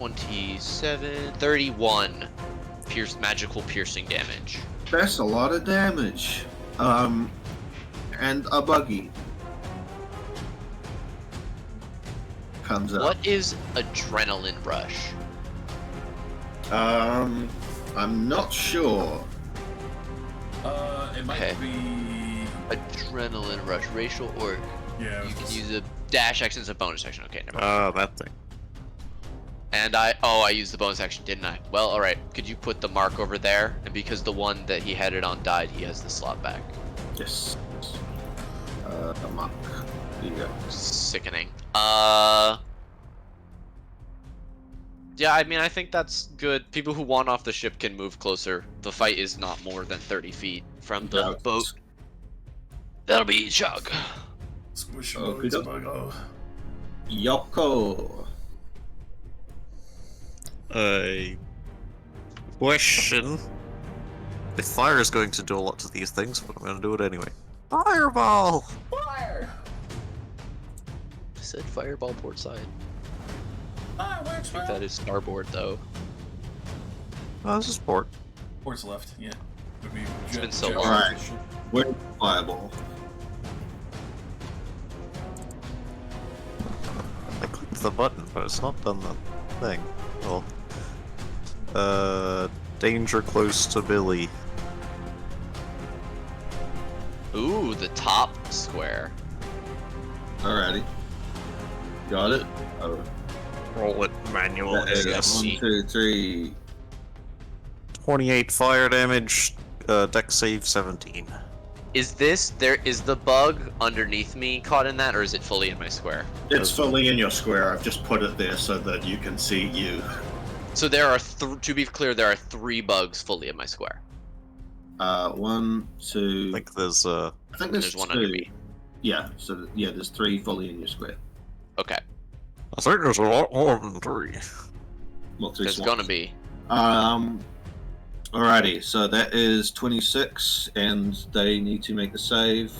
27, 31 magical piercing damage. That's a lot of damage. And a buggy comes up. What is adrenaline rush? I'm not sure. It might be Adrenaline rush, racial orc. Yeah. You can use a dash action as a bonus action. Okay, never mind. Oh, that thing. And I used the bonus action, didn't I? Well, alright. Could you put the mark over there? And because the one that he had it on died, he has the slot back. Yes. The monk. There you go. Sickening. Yeah, I mean, I think that's good. People who want off the ship can move closer. The fight is not more than 30 feet from the boat. That'll be Chug. Squish Okay. buggo. Yoko. A question. The fire is going to do a lot to these things, but I'm going to do it anyway. Fireball! Fire! I said fireball port side. Fireworks! I think that is starboard, though. Oh, this is port. Port's left, yeah. Would be It's been so long. Alright. Where's the fireball? I clicked the button, but it's not done the thing. Well, danger close to Billy. Ooh, the top square. Alrighty. Got it? Oh. Roll it manual. That is Yes. 1, 2, 3. 28 fire damage, deck save 17. Is the bug underneath me caught in that, or is it fully in my square? It's fully in your square. I've just put it there so that you can see you. So there are, to be clear, there are 3 bugs fully in my square. 1, 2. I think there's I think there's one 2. under me. Yeah. So yeah, there's 3 fully in your square. Okay. I think there's a lot more than 3. Well, 3 There's swans. gonna be. Alrighty, so that is 26, and they need to make the save.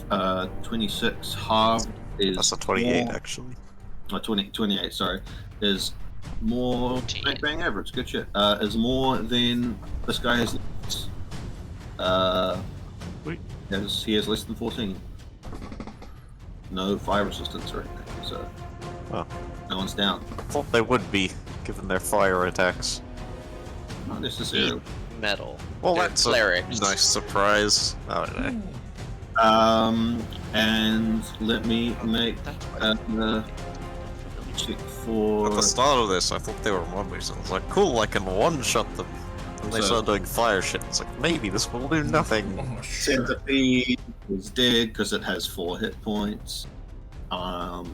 26 halved is That's a 28, more, actually. 28, sorry, is more. Bang average, good shit. Is more than this guy has. Wait. He has less than 14. No fire resistance or anything, so Oh. no one's down. I thought they would be, given their fire attacks. Not necessarily. Metal. Well, They're that's clerics. a nice surprise. Oh, no. And let me make check for. At the start of this, I thought they were mummies. I was like, cool, I can one-shot them. And they So- started doing fire shit. It's like, maybe this will do nothing. Oh, sure. Centipede is dead because it has 4 hit points. And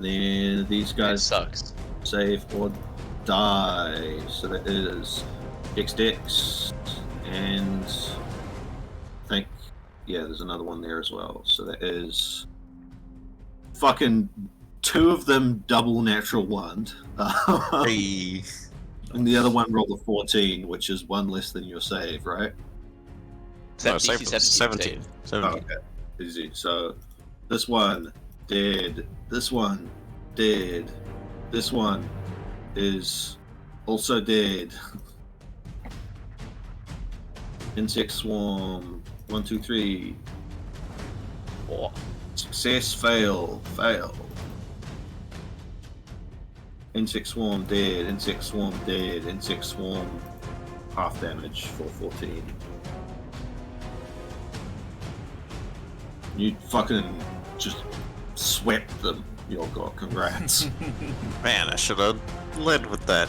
then these It guys sucks. save or die. So that is Dex, and I think there's another one there as well. So that is fucking 2 of them double natural 1. Hey. And the other one rolled a 14, which is 1 less than your save, right? No, DC save was 17. 17. Oh, okay. Easy. So this one dead. This one dead. This one is also dead. Insect swarm. 1, 2, 3. Oh. Success. Fail. Fail. Insect swarm dead. Insect swarm dead. Insect swarm half damage for 14. You fucking just swept them. Yo, God, congrats. Man, I should have led with that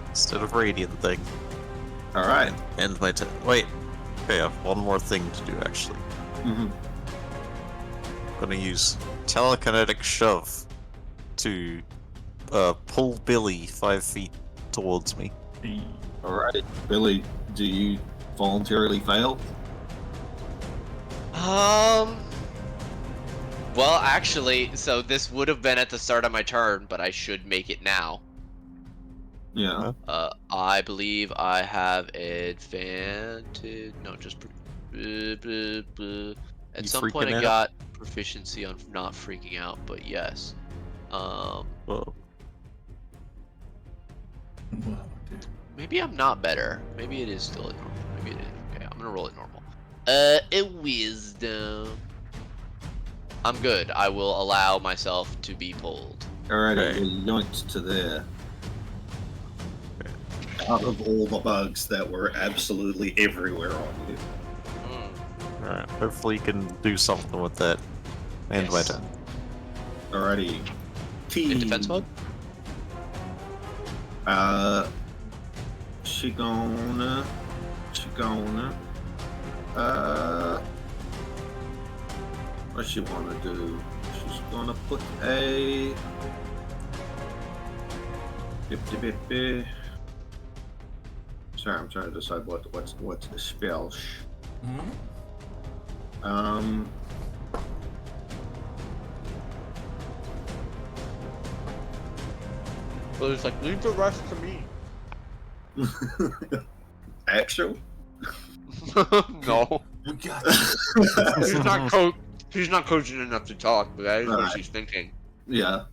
instead of radiant thing. Alright. End my turn. Wait. Okay, I have one more thing to do, actually. Mm-hmm. I'm gonna use telekinetic shove to pull Billy 5 feet towards me. Alright. Billy, do you voluntarily fail? Well, actually, so this would have been at the start of my turn, but I should make it now. Yeah. I believe I have advantage. No, just. At You some point, freaking I out? got proficiency on not freaking out, but yes. Whoa. Whoa, dude. Maybe I'm not better. Maybe it is still at normal. Maybe it is. Okay, I'm gonna roll it normal. A wisdom. I'm good. I will allow myself to be pulled. Alrighty, Okay. we yoinked to there. Out of all the bugs that were absolutely everywhere on you. Alright, hopefully you can do something with that. And my Yes. turn. Alrighty. In defense mode? She gonna, what she wanna do? She's gonna put a, sorry, I'm trying to decide what's the spell. Hmm? Well, it's like, leave the rest to me. Actual? No. We got this. She's not coaching enough to talk, but that is what Alright. she's thinking. Yeah.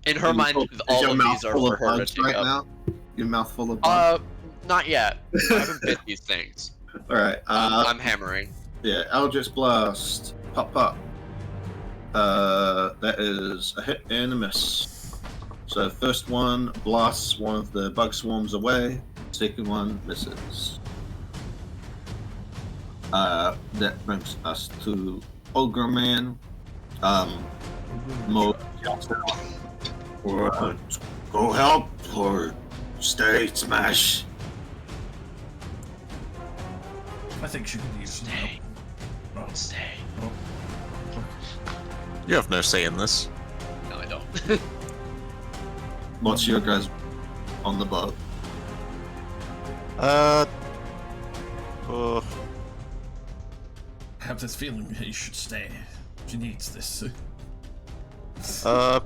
In her mind, Is all your of mouth these are full for of her to bugs take right up. now? Your mouth full of bugs? Not yet. I haven't bit these things. Alright, I'm hammering. yeah, Eldritch Blast. Pop, pop. That is a hit and a miss. So first one blasts one of the bug swarms away. Second one misses. That brings us to Ogre Man. Mo shouts out, go help or stay smash. I think she could use some help. Oh, Stay. oh. You have no say in this. No, I don't. What's your guys on the boat? I have this feeling that you should stay. She needs this.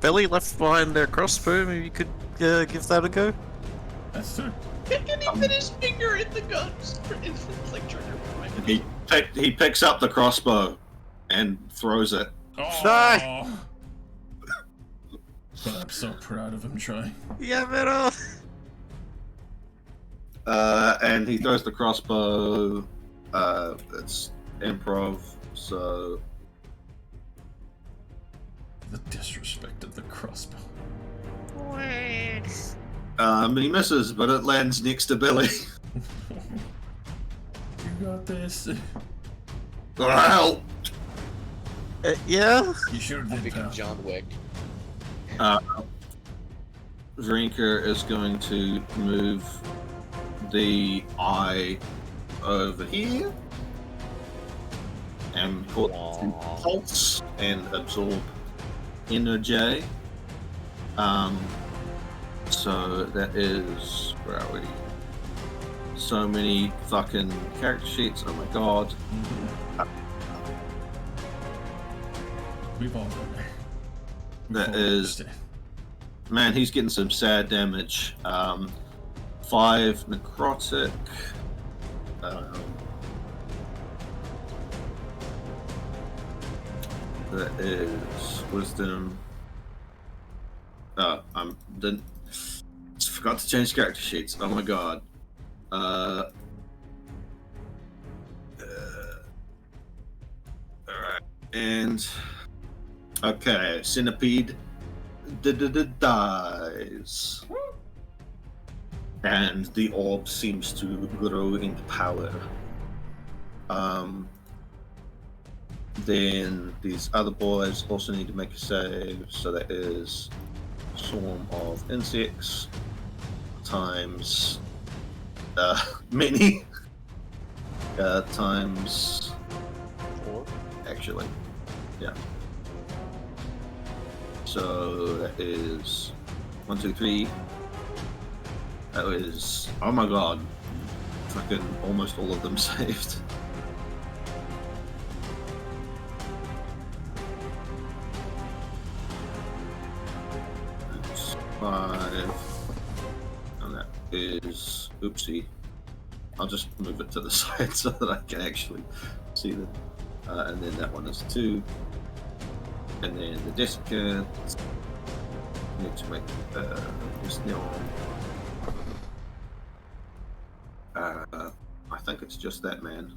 Billy left behind their crossbow. Maybe you could give that a go. That's true. Can he fit his finger in the guns? It's like trigger. He picks up the crossbow and throws it. Oh. But I'm so proud of him trying. Yeah, pero. And he throws the crossbow. It's improv, so The disrespect of the crossbow. he misses, but it lands next to Billy. You got this. Help! Yeah? You sure I'm did, thinking pal. John Wick. Drinker is going to move the eye over here and put to pulse and absorb energy. So that is, where are we? So many fucking character sheets. Oh my god. We've all been there. That Fully is, understand. man, he's getting some sad damage. 5 necrotic. That is wisdom. Forgot to change character sheets. Oh my god. Alright. And okay, Centipede dies. And the orb seems to grow into power. Then these other boys also need to make a save, so that is swarm of insects times many times 4 actually, yeah. So that is 1, 2, 3. That was, oh my god, fucking almost all of them saved. It's 5, and that is, oopsie. I'll just move it to the side so that I can actually see them. And then that one is 2. And then the desiccant. Need to make this now. think it's just that man.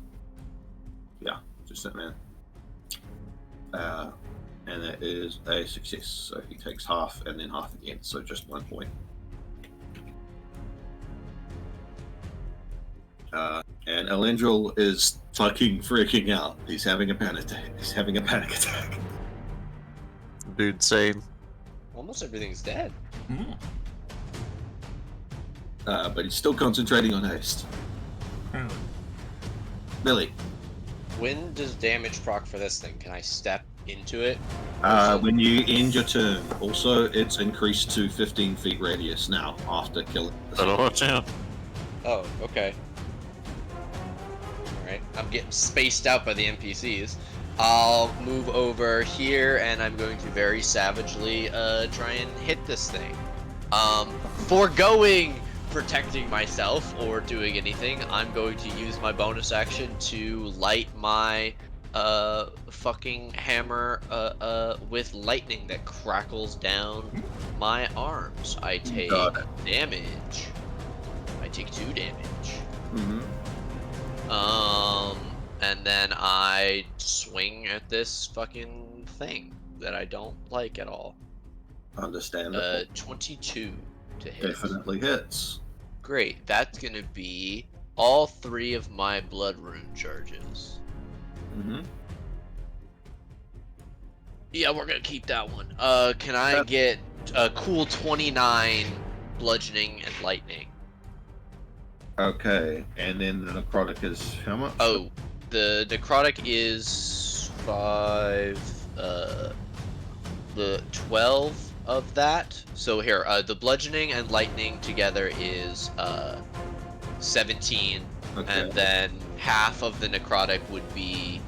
Yeah, just that man. And that is a success. So he takes half and then half again. So just 1 point. And Alendril is fucking freaking out. He's having a panic attack. He's having a panic attack. Dude, same. Almost everything's dead. Mm. But he's still concentrating on haste. Really? Billy, When does damage proc for this thing? Can I step into it? when you end your turn, also it's increased to 15 feet radius now after killing. Better watch out. Oh, okay. Alright, I'm getting spaced out by the NPCs. I'll move over here and I'm going to very savagely try and hit this thing. Foregoing protecting myself or doing anything, I'm going to use my bonus action to light my fucking hammer with lightning that crackles down my arms. I take damage. I take 2 damage. Mm-hmm. And then I swing at this fucking thing that I don't like at all. Understandable. 22 to hit. Definitely hits. Great. That's gonna be all 3 of my blood rune charges. Mm-hmm. Yeah, we're gonna keep that one. Can I get a cool 29 bludgeoning and lightning? Okay, and then the necrotic is how much? Oh, the necrotic is 5. The 12 of that. So here, the bludgeoning and lightning together is 17, Okay. and then half of the necrotic would be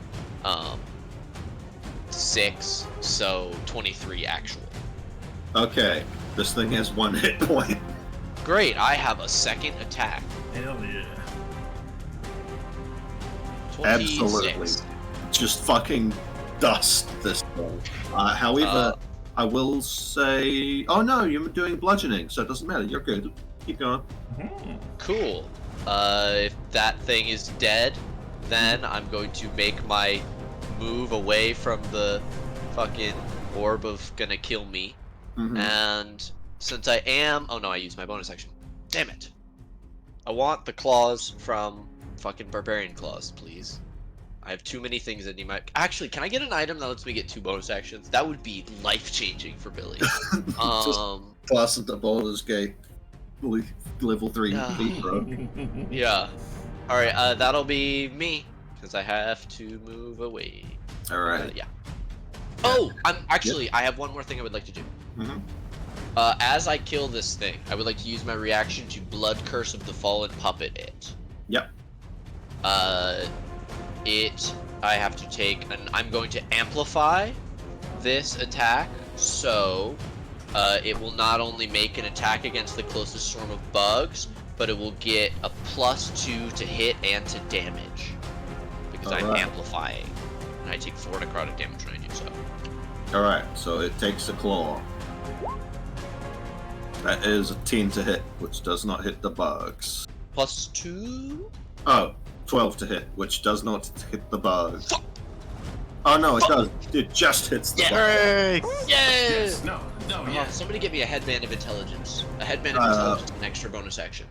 6, so 23 actual. Okay, this thing has 1 hit point. Great, I have a second attack. Hell yeah. 26. Absolutely. Just fucking dust this thing. However, I will say... Oh no, you're doing bludgeoning, so it doesn't matter. You're good. Keep going. Mhm. Cool. If that thing is dead, then I'm going to make my move away from the fucking orb of gonna kill me. Mhm. And since I am... Oh no, I used my bonus action. Damn it. I want the claws from fucking Barbarian Claws, please. I have too many things that need my... Actually, can I get an item that lets me get 2 bonus actions? That would be life-changing for Billy. Class at the Baldur's Gate. Level 3 Yeah. beat, bro. Yeah. Alright, that'll be me. Because I have to move away. Alright. Yeah. Oh! I have one more thing I would like to do. Mhm. As I kill this thing, I would like to use my reaction to Blood Curse of the Fallen Puppet it. Yep. I have to take, and I'm going to amplify this attack, so it will not only make an attack against the closest swarm of bugs, but it will get a +2 to hit and to damage. Because I'm Alright. amplifying, and I take 4 necrotic damage when I do so. Alright, so it takes a claw. That is a 10 to hit, which does not hit the bugs. +2? Oh, 12 to hit, which does not hit the bugs. Oh no, it does. It just hits the bugs. Yeah! Yes. No. Yeah, Yeah. somebody get me a headband of intelligence. A headband of intelligence, an extra bonus action.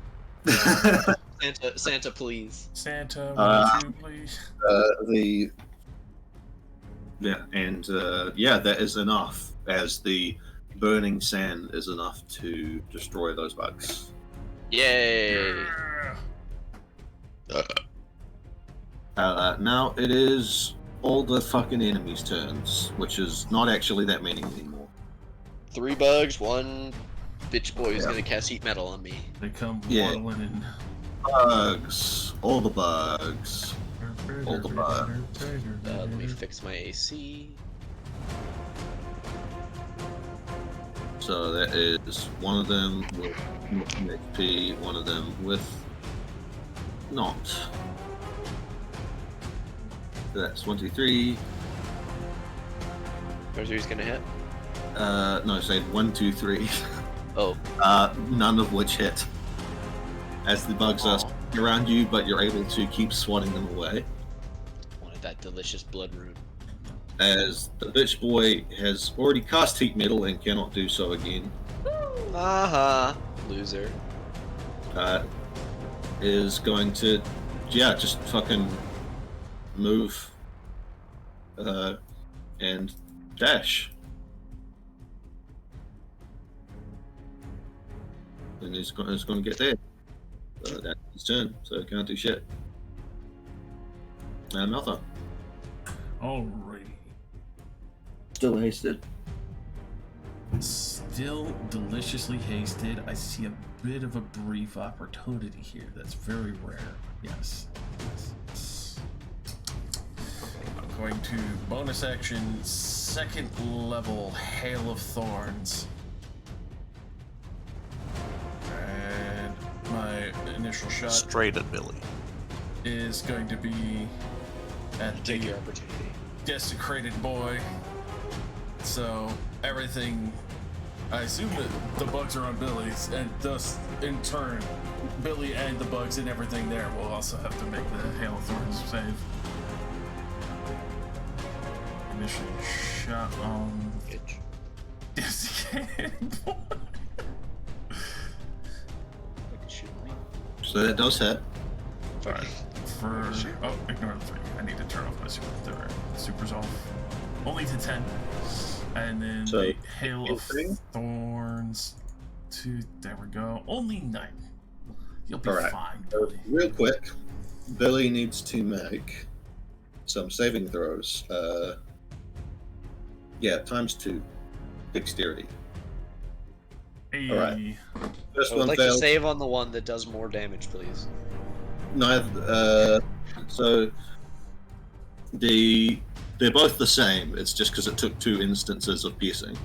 Santa, please. Santa, would you please? That is enough, as the burning sand is enough to destroy those bugs. Yay! Now it is all the fucking enemies' turns, which is not actually that many anymore. 3 bugs, 1 bitch boy who's Yeah. gonna cast heat metal on me. They come Yeah. waddling in. Bugs, all the bugs. All the bugs. Let me fix my AC. So that is one of them with HP, one of them with not. That's 1, 2, 3. Where's who's gonna hit? No, say 1, 2, 3. Oh, None of which hit. as the bugs are around you, but you're able to keep swatting them away. Wanted that delicious blood rune. As the bitch boy has already cast heat metal and cannot do so again. Loser. Is going to, just fucking move and dash. And he's going to get there. That's his turn, so he can't do shit. Malthar. Alrighty. Still hasted. Still deliciously hasted. I see a bit of a brief opportunity here. That's very rare. Yes. I'm going to bonus action, second level Hail of Thorns. And my initial shot Straight at Billy. is going to be at Take the your opportunity. desecrated boy. So everything, I assume that the bugs are on Billy's, and thus in turn Billy and the bugs and everything there will also have to make the Hail of Thorns save. Initial shot on Itch. desiccated boy. Shoot me. So that does hit. Alright, ignore the 3. I need to turn off my supers off. Only to 10. And then So, the Hail of thing? Thorns. 2. There we go. Only 9. You'll be Alright. fine, So, buddy. real quick, Billy needs to make some saving throws. ×2 dexterity. Hey. Alright. First I would one like to failed. save on the one that does more damage, please. So they're both the same. It's just because it took 2 instances of piercing.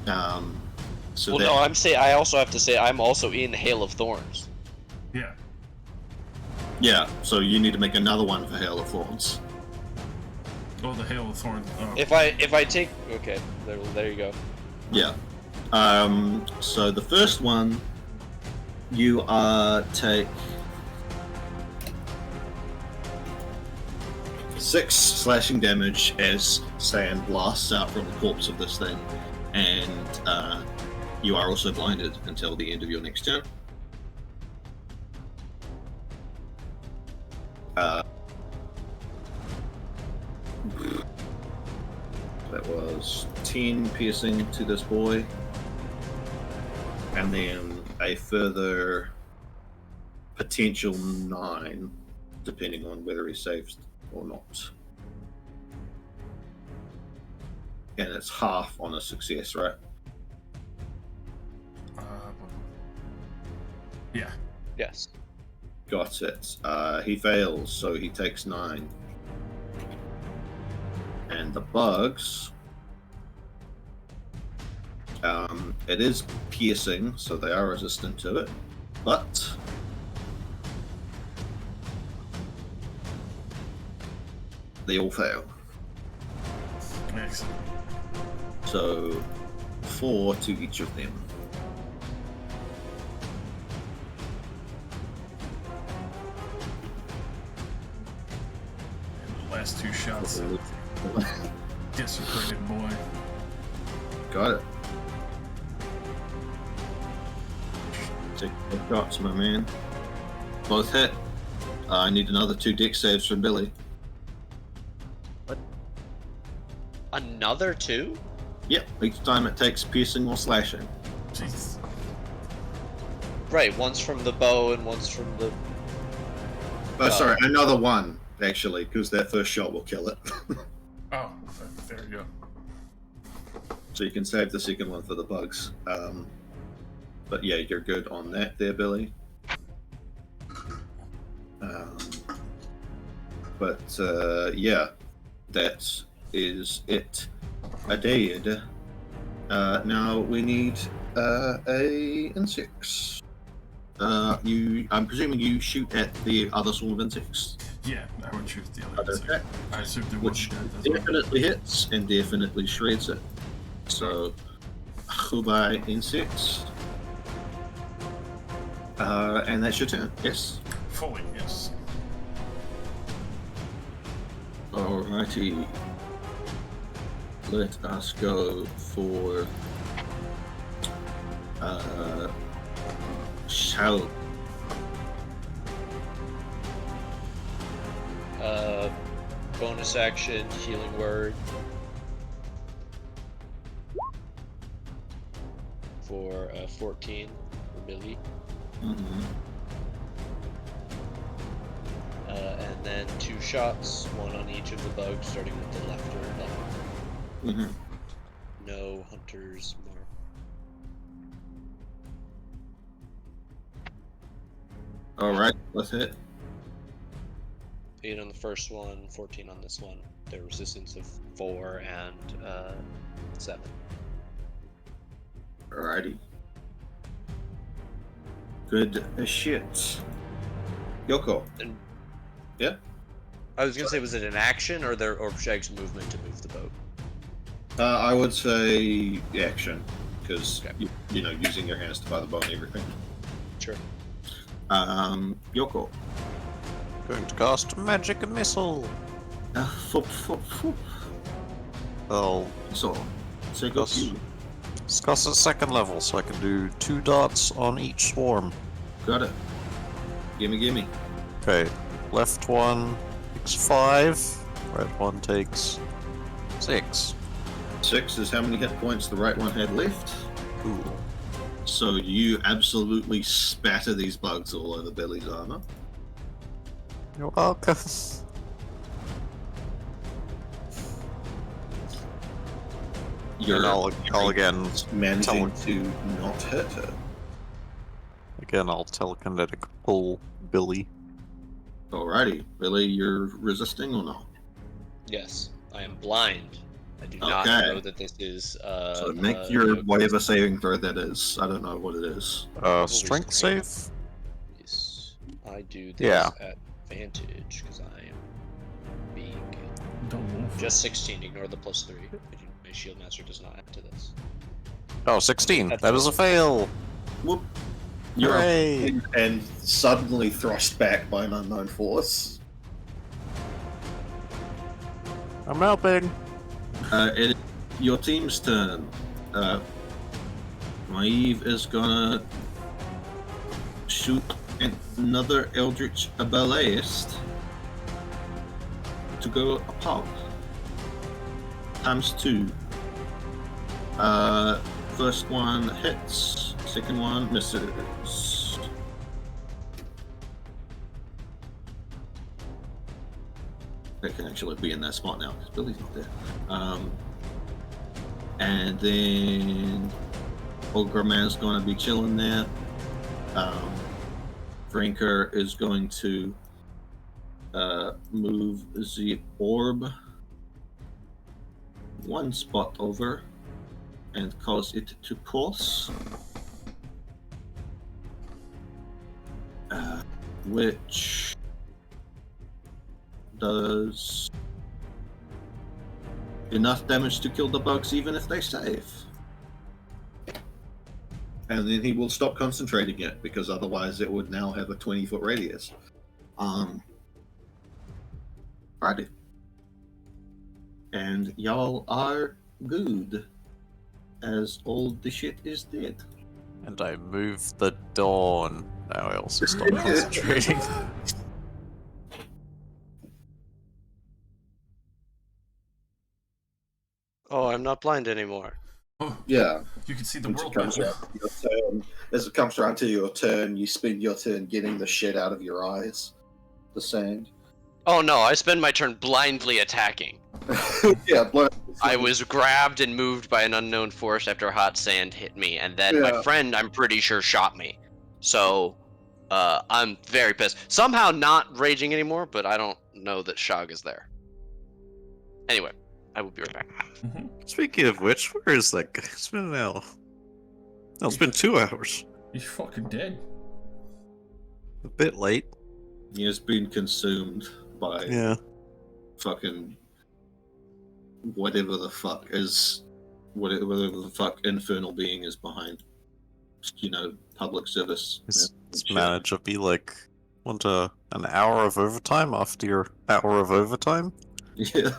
So Well, no, I also have to say I'm also in Hail of Thorns. Yeah. yeah. So you need to make another one for Hail of Thorns. Oh, the Hail of Thorns. Oh. If I take okay, there you go. Yeah. So the first one, you take 6 slashing damage as sand blasts out from the corpse of this thing, and you are also blinded until the end of your next turn. That was 10 piercing to this boy, and then a further potential 9, depending on whether he saves or not. And it's half on a success, right? Yeah. Yes. Got it. He fails, so he takes 9. And the bugs, it is piercing, so they are resistant to it, but they all fail. Excellent. So 4 to each of them. And the last 2 shots. Desecrated boy. Got it. Take the shots, my man. Both hit. I need another 2 dex saves from Billy. Another 2? Yep, each time it takes piercing or slashing. Jeez. Right, one's from the bow and one's from the. Oh, sorry, another 1, actually, because that first shot will kill it. Oh, there you go. So you can save the second one for the bugs. But yeah, you're good on that there, Billy. Yeah, that is it. A dead. Now we need a insects. I'm presuming you shoot at the other swarm of insects. Yeah, I would shoot the other Other insect. attack, I assumed there which wasn't dead as well. definitely hits and definitely shreds it. So, Chubai insects. And that's your turn. Yes. Fully, yes. Alrighty. Let us go for Shao. Bonus action, healing word. For 14 for Billy. Mm-hmm. And then 2 shots, 1 on each of the bugs, starting with the left or left. Mm-hmm. No hunter's mark. Alright, let's hit. 8 on the first one, 14 on this one. Their resistance of 4 and 7. Alrighty. Good as shit. Yoko. And Yeah? I was gonna say, was it an action or Shag's movement to move the boat? I would say action, because Okay. you know, using your hands to fire the bow and everything. Sure. Yoko. Going to cast magic missile. Foop, foop, foop. I'll So, say go Yes. you. discuss at 2nd level, so I can do 2 darts on each swarm. Got it. Gimme. Okay, left one takes 5, right one takes 6. 6 is how many hit points the right one had left. Cool. So you absolutely spatter these bugs all over Billy's armor. You're welcome. You're And I'll again managing to not hit her. I'll telekinetic pull Billy. Alrighty, Billy, you're resisting or not? Yes, I am blind. I do not Okay. know that this is. So make your whatever saving throw that is. I don't know what it is. Strength save? Yes, I do this Yeah. at advantage because I am big. Don't move. Just 16. Ignore the +3. My shield master does not add to this. Oh, 16. That's That is a fail. Whoop. You're Hooray. and suddenly thrust back by an unknown force. I'm helping. It is your team's turn. Maeve is gonna shoot another Eldritch Abeleist to go apart. ×2. First one hits, second one misses. They can actually be in that spot now because Billy's not there. And then Ogre Man's going to be chilling there. Drinker is going to move the orb 1 spot over and cause it to pulse. Which does enough damage to kill the bugs even if they save. And then he will stop concentrating it because otherwise it would now have a 20-foot radius. Righty. And y'all are good as all the shit is dead. And I move the dawn. Now I also stop concentrating. Oh, I'm not blind anymore. Oh, Yeah. you can see the Once world it comes now. around to your turn, as it comes around to your turn, you spend your turn getting the shit out of your eyes. The sand. Oh no, I spend my turn blindly attacking. Yeah, I was grabbed and moved by an unknown force after hot sand hit me, and then Yeah. my friend, I'm pretty sure, shot me. So, I'm very pissed. Somehow not raging anymore, but I don't know that Shog is there. Anyway, I will be right back. Speaking of which, where is that guy? It's been an hour. No, it's been 2 hours. He's fucking dead. A bit late. He has been consumed by Yeah. fucking whatever the fuck whatever the fuck infernal being is behind, public service. His This Sure. manager be like, want an hour of overtime after your hour of overtime? Yeah.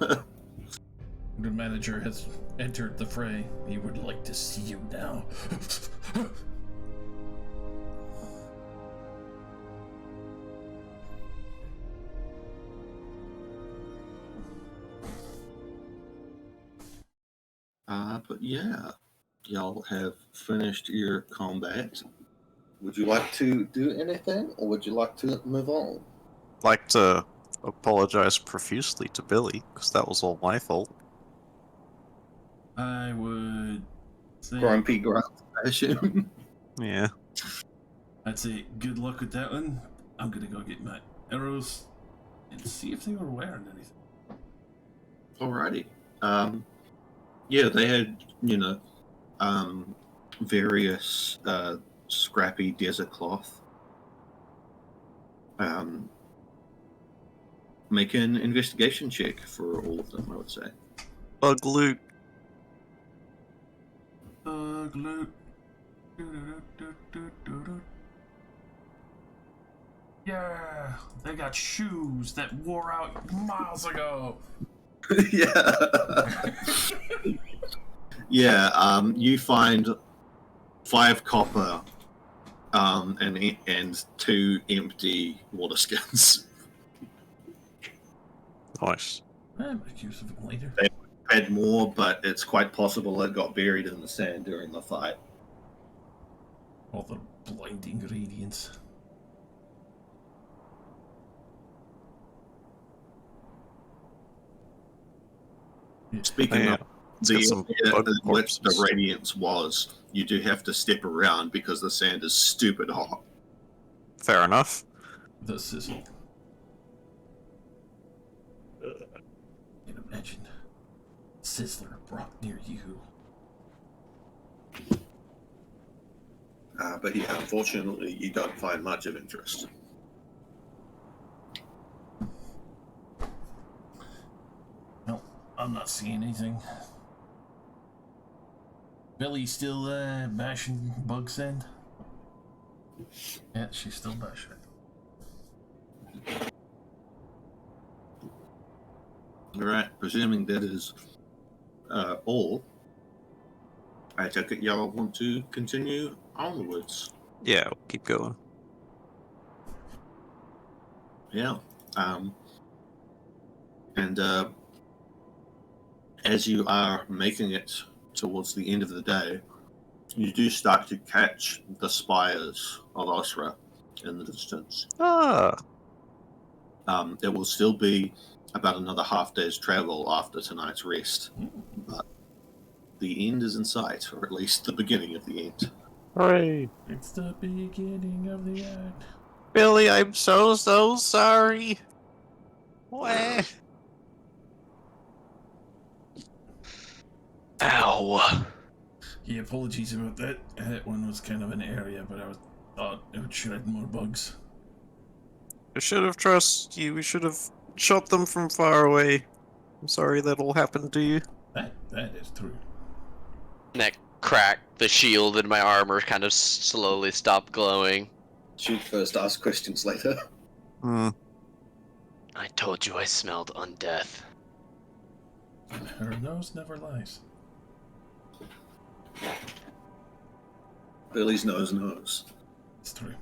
The manager has entered the fray. He would like to see you now. But yeah, y'all have finished your combat. Would you like to do anything, or would you like to move on? Like to apologize profusely to Billy, because that was all my fault. I would say, Grumpy grunt, I assume. Yeah. I'd say good luck with that one. I'm gonna go get my arrows and see if they were wearing anything. Alrighty. Yeah, they had, various scrappy desert cloth. Make an investigation check for all of them, I would say. Bug loot. Bug loot. Yeah, they got shoes that wore out miles ago. Yeah. Yeah, you find 5 copper and 2 empty water skins. Nice. I make use of them later. Had more, but it's quite possible it got buried in the sand during the fight. All the blinding radiance. Speaking Yeah. of get some area bug in which the corpses. radiance was, you do have to step around because the sand is stupid hot. Fair enough. The sizzle. Can imagine. Sizzler brought near you. But yeah, unfortunately, you don't find much of interest. No, I'm not seeing anything. Billy still bashing bug sand? Yeah, she's still bashing it. All right, presuming that is all, I take it y'all want to continue onwards. Yeah, we'll keep going. Yeah. And as you are making it towards the end of the day, you do start to catch the spires of Osra in the distance. Ah, It will still be about another half day's travel after tonight's rest, but the end is in sight, or at least the beginning of the end. hooray. It's the beginning of the end. Billy, I'm so sorry. Wah. Ow. Yeah, apologies about that. That one was kind of an area, but I thought it would shred more bugs. I should have trusted you. We should have shot them from far away. I'm sorry that all happened to you. That is true. Neck crack. The shield in my armor kind of slowly stopped glowing. Shoot first, ask questions later. Hmm. I told you I smelled undeath. Her nose never lies. Billy's nose knows. It's true.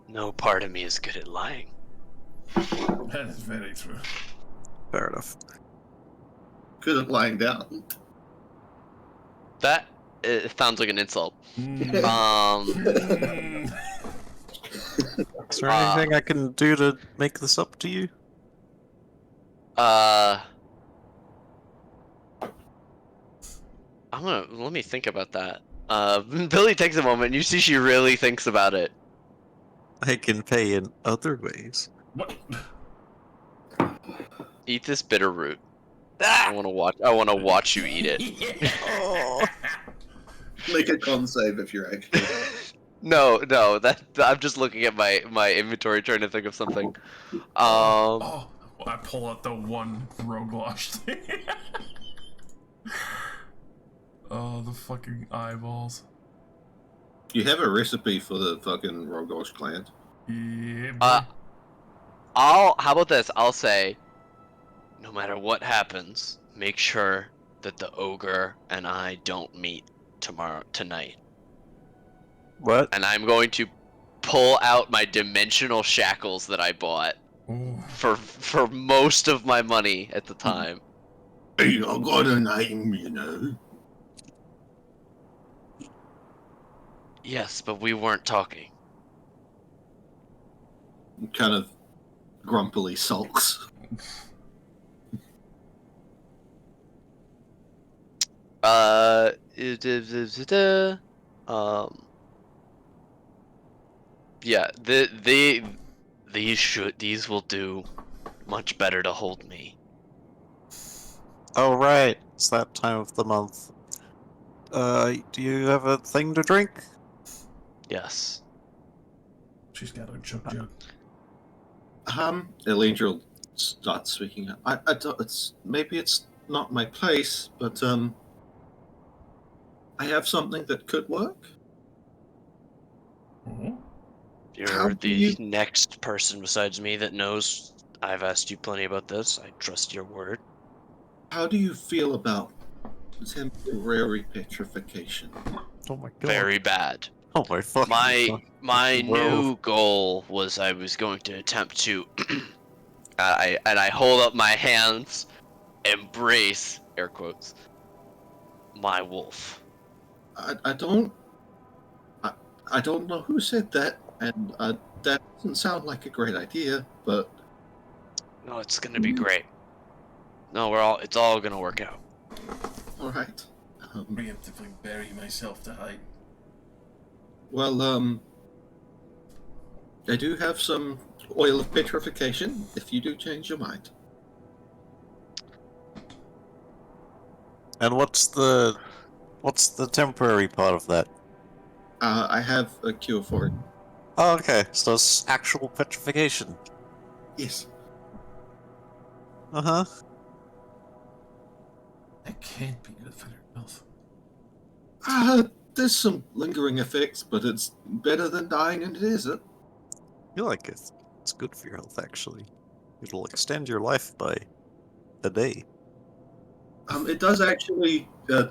No part of me is good at lying. That is very true. Fair enough. Good at lying down. That sounds like an insult. Mm. Is there anything I can do to make this up to you? Let me think about that. Billy takes a moment, and you see she really thinks about it. I can pay in other ways. What? Eat this bitter root. I want to watch you eat it. Oh. Make a con save if you're actually. No, I'm just looking at my inventory trying to think of something. Oh, I pull out the one roguelash thing. Oh, the fucking eyeballs. You have a recipe for the fucking Rogosh clan. Yeah, boy. How about this? I'll say, no matter what happens, make sure that the ogre and I don't meet tonight. What? And I'm going to pull out my dimensional shackles that I bought Ooh. for most of my money at the time. Hey, I got a name, you know. Yes, but we weren't talking. Kind of grumpily sulks. Um. Yeah, these will do much better to hold me. Oh, right. It's that time of the month. Do you have a thing to drink? Yes. She's got a jug. Alendril starts speaking. I don't, maybe it's not my place, but I have something that could work. Mm-hmm. How You're do the you- next person besides me that knows. I've asked you plenty about this. I trust your word. How do you feel about temporary petrification? Oh my god. Very bad. Oh my fucking god. My Bro. new goal was I was going to attempt to I hold up my hands, embrace air quotes my wolf. I don't. I don't know who said that, and that doesn't sound like a great idea. But No, it's gonna be great. No, it's all gonna work out. all right. Preemptively bury myself to hide. Well, I do have some oil of petrification. If you do change your mind. And what's the temporary part of that? I have a cure for it. Oh, okay. So it's actual petrification. Yes. Uh-huh. That can't be good for their health. There's some lingering effects, but it's better than dying in a desert. I feel like it's good for your health, actually. It'll extend your life by a day. It does actually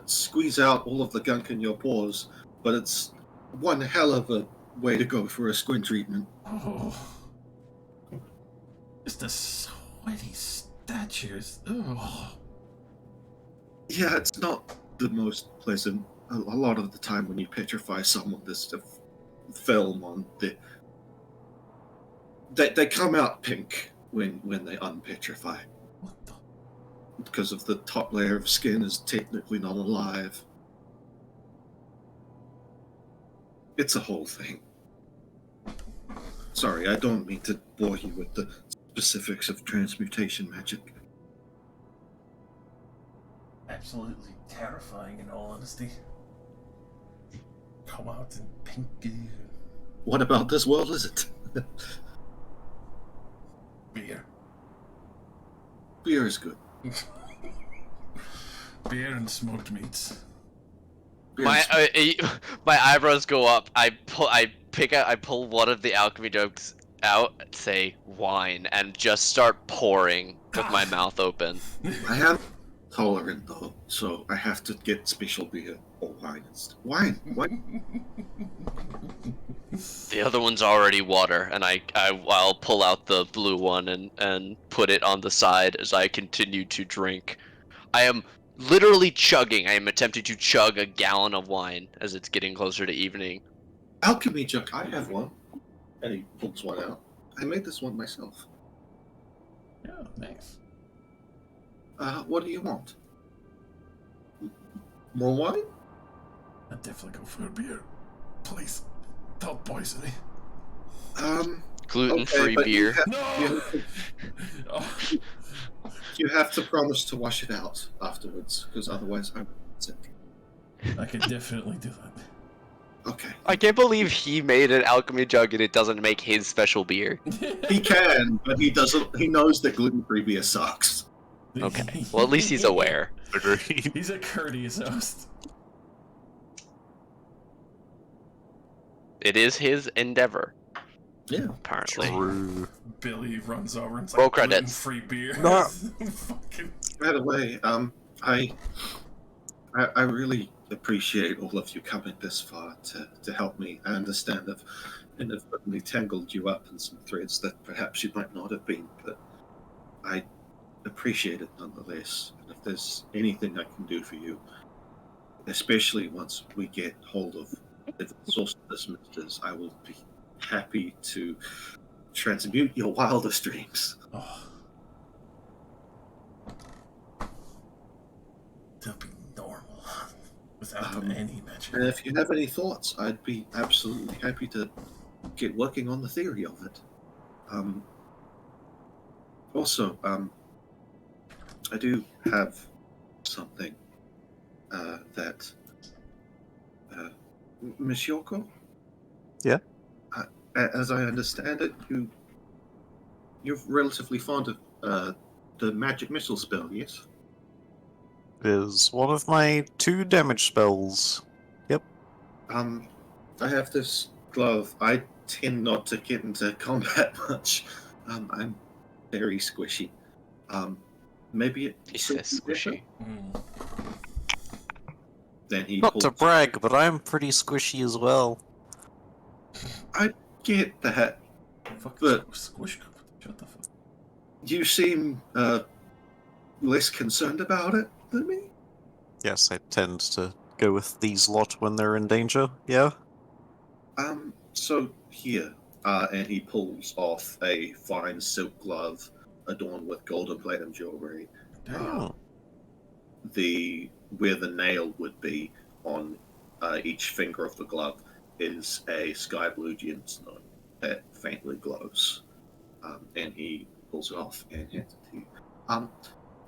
squeeze out all of the gunk in your pores, but it's one hell of a way to go for a squint treatment. Oh. Just the sweaty statues. Oh. Yeah, it's not the most pleasant. A lot of the time when you petrify someone, there's a film on they come out pink when they unpetrify. What the? Because of the top layer of skin is technically not alive. It's a whole thing. Sorry, I don't mean to bore you with the specifics of transmutation magic. Absolutely terrifying, in all honesty. Come out in pink What about this world is it? beer. Beer is good. Beer and smoked meats. Beer My is my eyebrows go up. I pull one of the alchemy jugs out, say wine, and just start pouring with my mouth open. I am tolerant though, so I have to get special beer or wine. Wine. What? The other one's already water, and I'll pull out the blue one and put it on the side as I continue to drink. I am literally chugging. I am attempting to chug a gallon of wine as it's getting closer to evening. Alchemy jug. I have one. And he pulls one out. I made this one myself. Yeah, nice. What do you want? More wine? I'd definitely go for a beer. Please, don't poison me. Gluten-free but beer. No! Oh, You have to promise to wash it out afterwards, because otherwise I'm sick. I could definitely do that. Okay. I can't believe he made an alchemy jug and it doesn't make his special beer. He can, but he doesn't. He knows that gluten-free beer sucks. Okay. Well, at least he's aware. Agreed. He's a courteous host. It is his endeavor. Yeah. apparently. True. Billy runs over and it's Roll like credits. gluten-free beer. No. Fucking... By the way, I really appreciate all of you coming this far to help me. I understand I've inadvertently tangled you up in some threads that perhaps you might not have been, but I appreciate it nonetheless. And if there's anything I can do for you, especially once we get hold of the source of this misters, I will be happy to transmute your wildest dreams. Oh. They'll be normal without any magic. And if you have any thoughts, I'd be absolutely happy to get working on the theory of it. Also, I do have something that Miss Yoko? Yeah? As I understand it, you're relatively fond of the magic missile spell, yes? Is one of my 2 damage spells. Yep. I have this glove. I tend not to get into combat much. I'm very squishy. Maybe it. He says squishy. Then he Not pulls. to brag, but I'm pretty squishy as well. I get that. Fuck, But- squish. Shut the fuck. You seem less concerned about it than me. Yes, I tend to go with these lot when they're in danger, yeah? So here, and he pulls off a fine silk glove adorned with gold and platinum jewelry. Damn. Where the nail would be on each finger of the glove is a sky blue gemstone that faintly glows. And he pulls it off and hands it to you.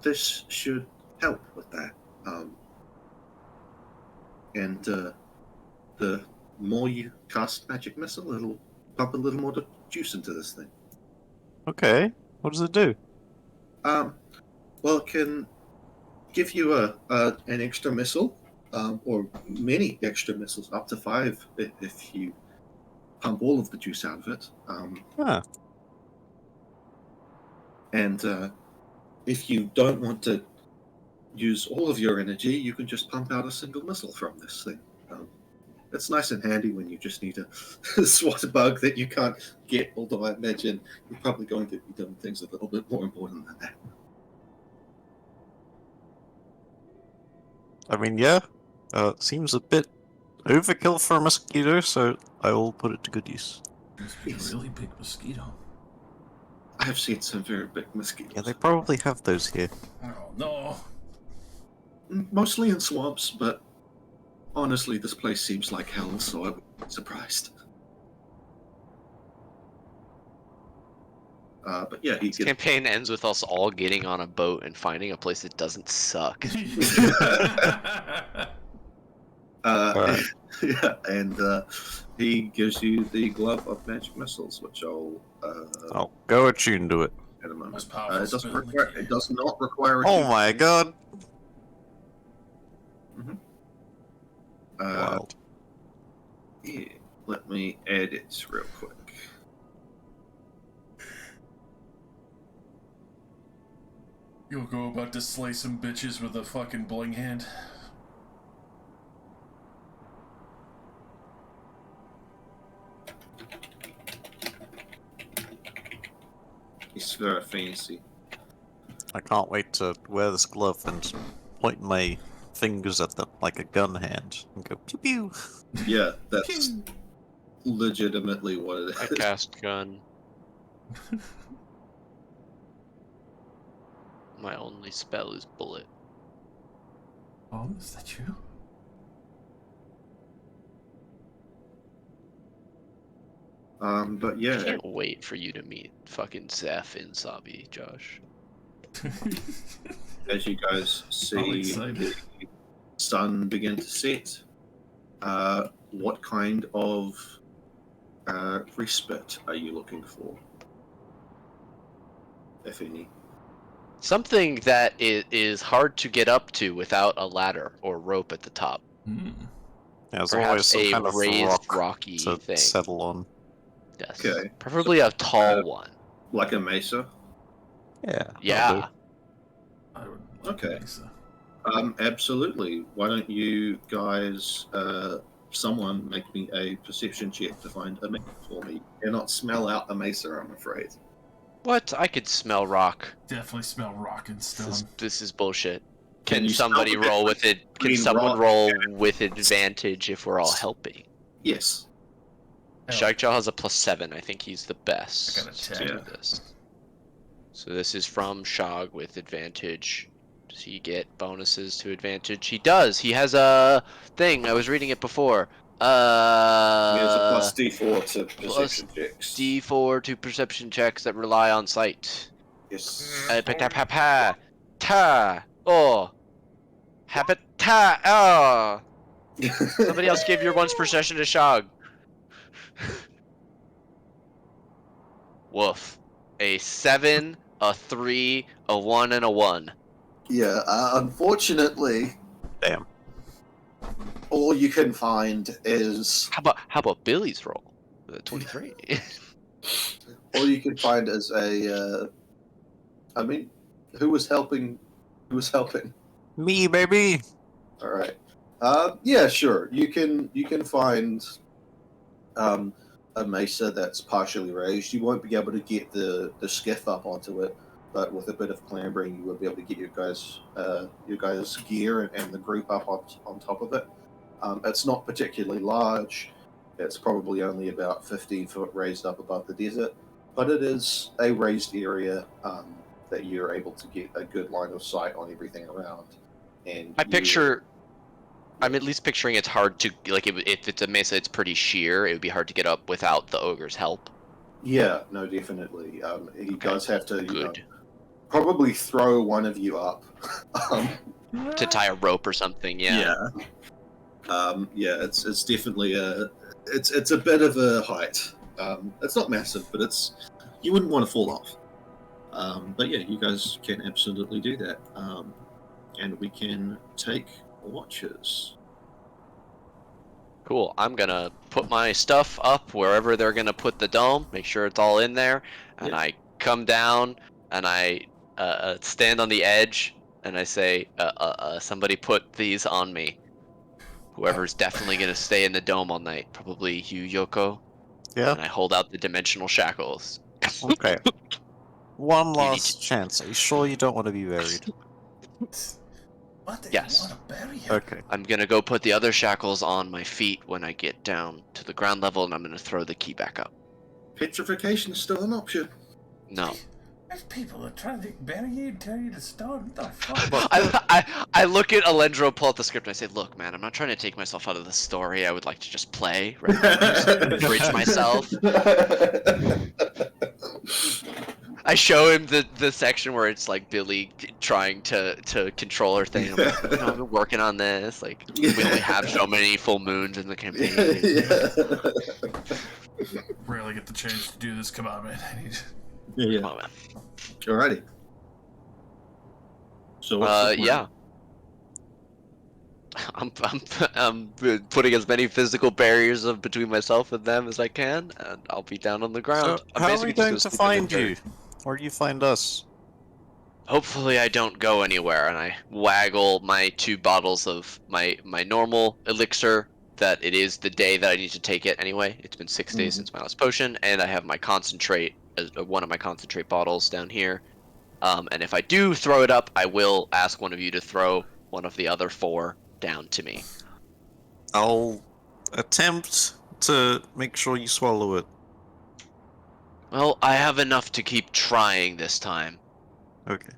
This should help with that. And the more you cast magic missile, it'll pump a little more juice into this thing. Okay, what does it do? Well, it can give you an extra missile, or many extra missiles, up to 5 if you pump all of the juice out of it. Ah, And if you don't want to use all of your energy, you can just pump out a single missile from this thing. It's nice and handy when you just need to swat a bug that you can't get, although I imagine you're probably going to be doing things a little bit more important than that. I mean, yeah. Seems a bit overkill for a mosquito, so I will put it to good use. Must be a Yes. really big mosquito. I have seen some very big mosquitoes. Yeah, they probably have those here. Oh no. Mostly in swamps, but honestly, this place seems like hell, so I wouldn't be surprised. But yeah, he This gets. campaign ends with us all getting on a boat and finding a place that doesn't suck. Alright. Yeah, and he gives you the glove of magic missiles, which I'll I'll go attune to it. in a moment. Most powerful It doesn't spell in the require. game. It does not require. A Oh huge- my god! Wild. Yeah, let me add it real quick. You'll go about to slay some bitches with a fucking bling hand. It's very fancy. I can't wait to wear this glove and point my fingers at them like a gun hand and go pew pew. Yeah, that's legitimately what it I is. cast gun. My only spell is bullet. Oh, is that true? But I yeah, can't wait for you to meet fucking Zeph in Sabi, Josh. as you guys I'm see excited. the sun begin to set, what kind of respite are you looking for, if any? Something that is hard to get up to without a ladder or rope at the top. Hmm. Yeah, there's always Perhaps some a kind of raised rock rocky to thing. settle on. Yes. Okay. Preferably a tall one. Like a mesa. Yeah. Yeah. I would like Okay. Mesa. Absolutely. Why don't you guys, someone make me a perception check to find a mesa for me? Cannot smell out a mesa, I'm afraid. What? I could smell rock. Definitely smell rock and stone. This is bullshit. Can Can you smell somebody the roll with it? Can between someone rock roll with advantage if we're all helping? Yes. Hell, Shagjaw has a +7. I think he's the best I got a to 10. do this. So this is from Shog with advantage. Does he get bonuses to advantage? He does. He has a thing. I was reading it before. He has a plus D4 to plus perception checks. D4 to perception checks that rely on sight. Yes. Pa ta oh habita oh. Somebody else give your once per session to Shog. Woof. A 7, a 3, a 1, and a 1. Yeah, unfortunately, Damn. all you can find is How about Billy's roll? 23. all you can find is a. I mean, who was helping? Who was helping? Me, baby. All right. Yeah, sure. You can find a mesa that's partially raised. You won't be able to get the skiff up onto it, but with a bit of clambering, you will be able to get your guys' gear and the group up on top of it. It's not particularly large. It's probably only about 15 foot raised up above the desert, but it is a raised area that you're able to get a good line of sight on everything around. And I'm at least picturing it's hard to, like, if it's a mesa, it's pretty sheer. It would be hard to get up without the ogre's help. Yeah, no, definitely. He does have to, Good. probably throw one of you up. To tie a rope or something, yeah. Yeah, it's definitely it's a bit of a height. It's not massive, but you wouldn't want to fall off. But yeah, you guys can absolutely do that, and we can take watches. Cool. I'm gonna put my stuff up wherever they're gonna put the dome, make sure it's all in there, and Yep. I come down and I stand on the edge and I say, somebody put these on me. Whoever's definitely gonna stay in the dome all night, probably you, Yoko. Yeah. And I hold out the dimensional shackles. Okay. One You need last chance. Are you sure you don't want to be buried? What? They Yes. want to bury him? Okay. I'm gonna go put the other shackles on my feet when I get down to the ground level, and I'm gonna throw the key back up. Petrification is still an option. No. There's people that try to bury you and turn you to stone. What the fuck? I look at Alendril, pull out the script, and I say, "Look, man, I'm not trying to take myself out of the story. I would like to just play, rather than just bridge myself." I show him the section where it's like Billy trying to control her thing. I'm like, I've been working on this. Like, we only have so many full moons in the campaign. Rarely get the chance to do this. Come on, man. I need. Yeah. Come on, man. Alrighty. So what's the plan? Yeah. I'm putting as many physical barriers between myself and them as I can, and I'll be down on the ground. So, I'm how are basically we just going gonna to sleep in find the dirt. you? Or do you find us? Hopefully I don't go anywhere, and I waggle my 2 bottles of my normal elixir, that it is the day that I need to take it anyway. It's been 6 days since my last potion, and I have my concentrate, one of my concentrate bottles down here. And if I do throw it up, I will ask one of you to throw one of the other 4 down to me. I'll attempt to make sure you swallow it. Well, I have enough to keep trying this time. Okay.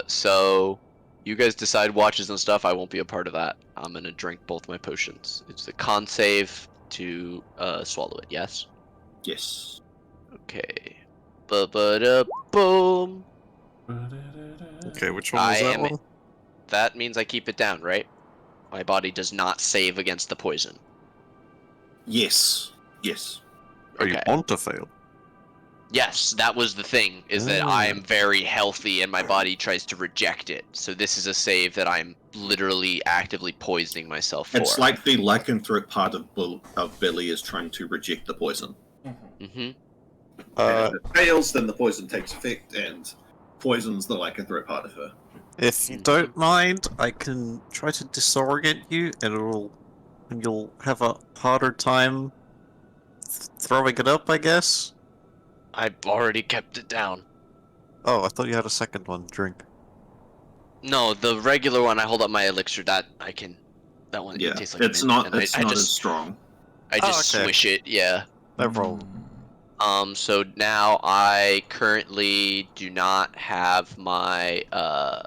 So you guys decide watches and stuff. I won't be a part of that. I'm gonna drink both my potions. It's the con save to swallow it. Yes. Yes. Okay. Boom. Okay, which one was that one? That means I keep it down, right? My body does not save against the poison. Yes. Yes. Oh, you Okay. want to fail? Yes, that was the thing, is that I am very healthy and my body tries to reject it. So this is a save that I'm literally actively poisoning myself for. It's like the lycanthrope part of Billy is trying to reject the poison. Mm-hmm. And if it fails, then the poison takes effect and poisons the lycanthrope part of her. If you don't mind, I can try to disorient you, and you'll have a harder time throwing it up, I guess. I've already kept it down. Oh, I thought you had a second one. Drink. No, the regular one, I hold up my elixir, that one, Yeah, it tastes like it's mint, not. and It's not as strong. I just okay. swish it, yeah. No problem. So now I currently do not have my, I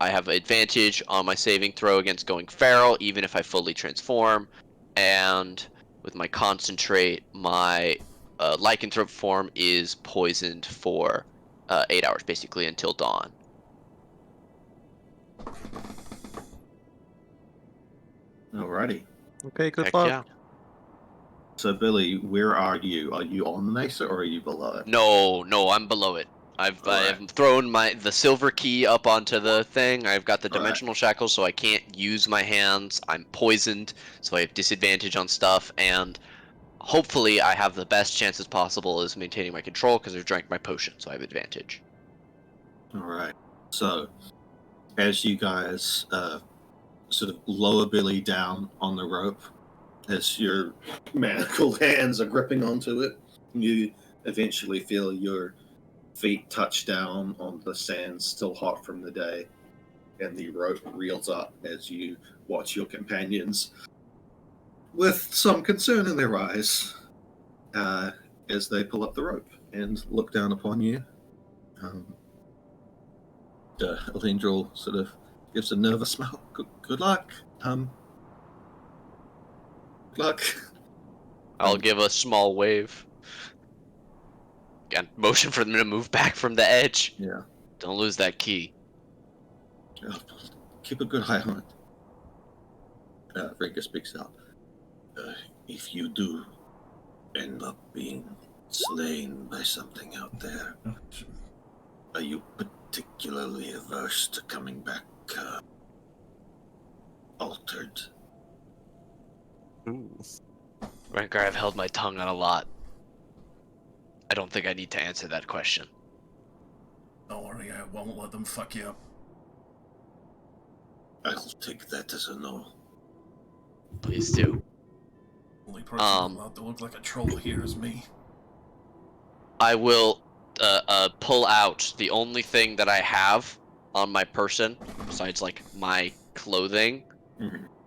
have advantage on my saving throw against going feral, even if I fully transform, and with my concentrate, my lycanthrope form is poisoned for 8 hours, basically until dawn. Alrighty. Okay, good Heck luck. yeah. So, Billy, where are you? Are you on the mesa or are you below it? No, I'm below it. I've thrown the silver key up onto the thing. I've got the dimensional shackles, so I can't use my hands. I'm poisoned, so I have disadvantage on stuff, and hopefully I have the best chances possible as maintaining my control because I've drank my potion, so I have advantage. Alright. So, as you guys sort of lower Billy down on the rope, as your manacled hands are gripping onto it, you eventually feel your feet touch down on the sand still hot from the day, and the rope reels up as you watch your companions with some concern in their eyes as they pull up the rope and look down upon you. Alendril sort of gives a nervous smile. Good luck. Good luck. I'll give a small wave. Again, motion for them to move back from the edge. Yeah. Don't lose that key. Keep a good eye on it. Rinka speaks out. If you do end up being slain by something out there, are you particularly averse to coming back altered? Ooh. Ranker, I've held my tongue on a lot. I don't think I need to answer that question. Don't worry, I won't let them fuck you up. I'll take that as a no. Please do. Only person allowed to look like a troll here is me. I will pull out the only thing that I have on my person, besides like my clothing,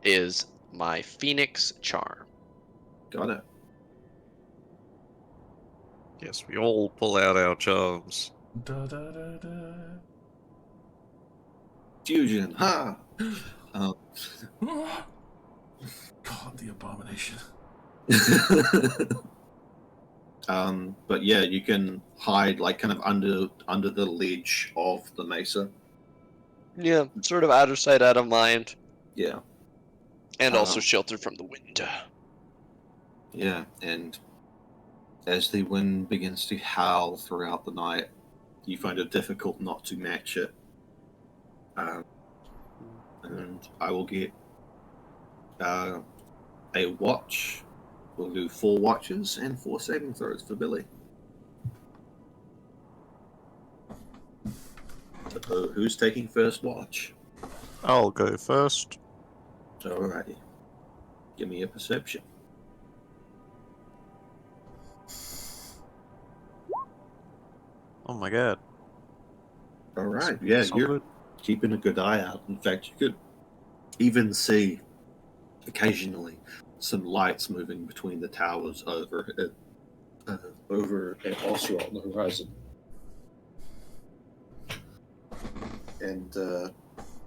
is my Phoenix Charm. Got it. Yes, we all pull out our charms. Da, da, da, da. Fusion, ha! God, the abomination. But yeah, you can hide like kind of under the ledge of the mesa. Yeah, sort of out of sight, out of mind. Yeah. And also sheltered from the wind. Yeah, and as the wind begins to howl throughout the night, you find it difficult not to match it. And I will get a watch. We'll do 4 watches and 4 saving throws for Billy. So who's taking first watch? I'll go first. Alrighty. Give me a perception. Oh my god. Alright, yeah, So you're good. keeping a good eye out. In fact, you could even see occasionally some lights moving between the towers over at Osra on the horizon. And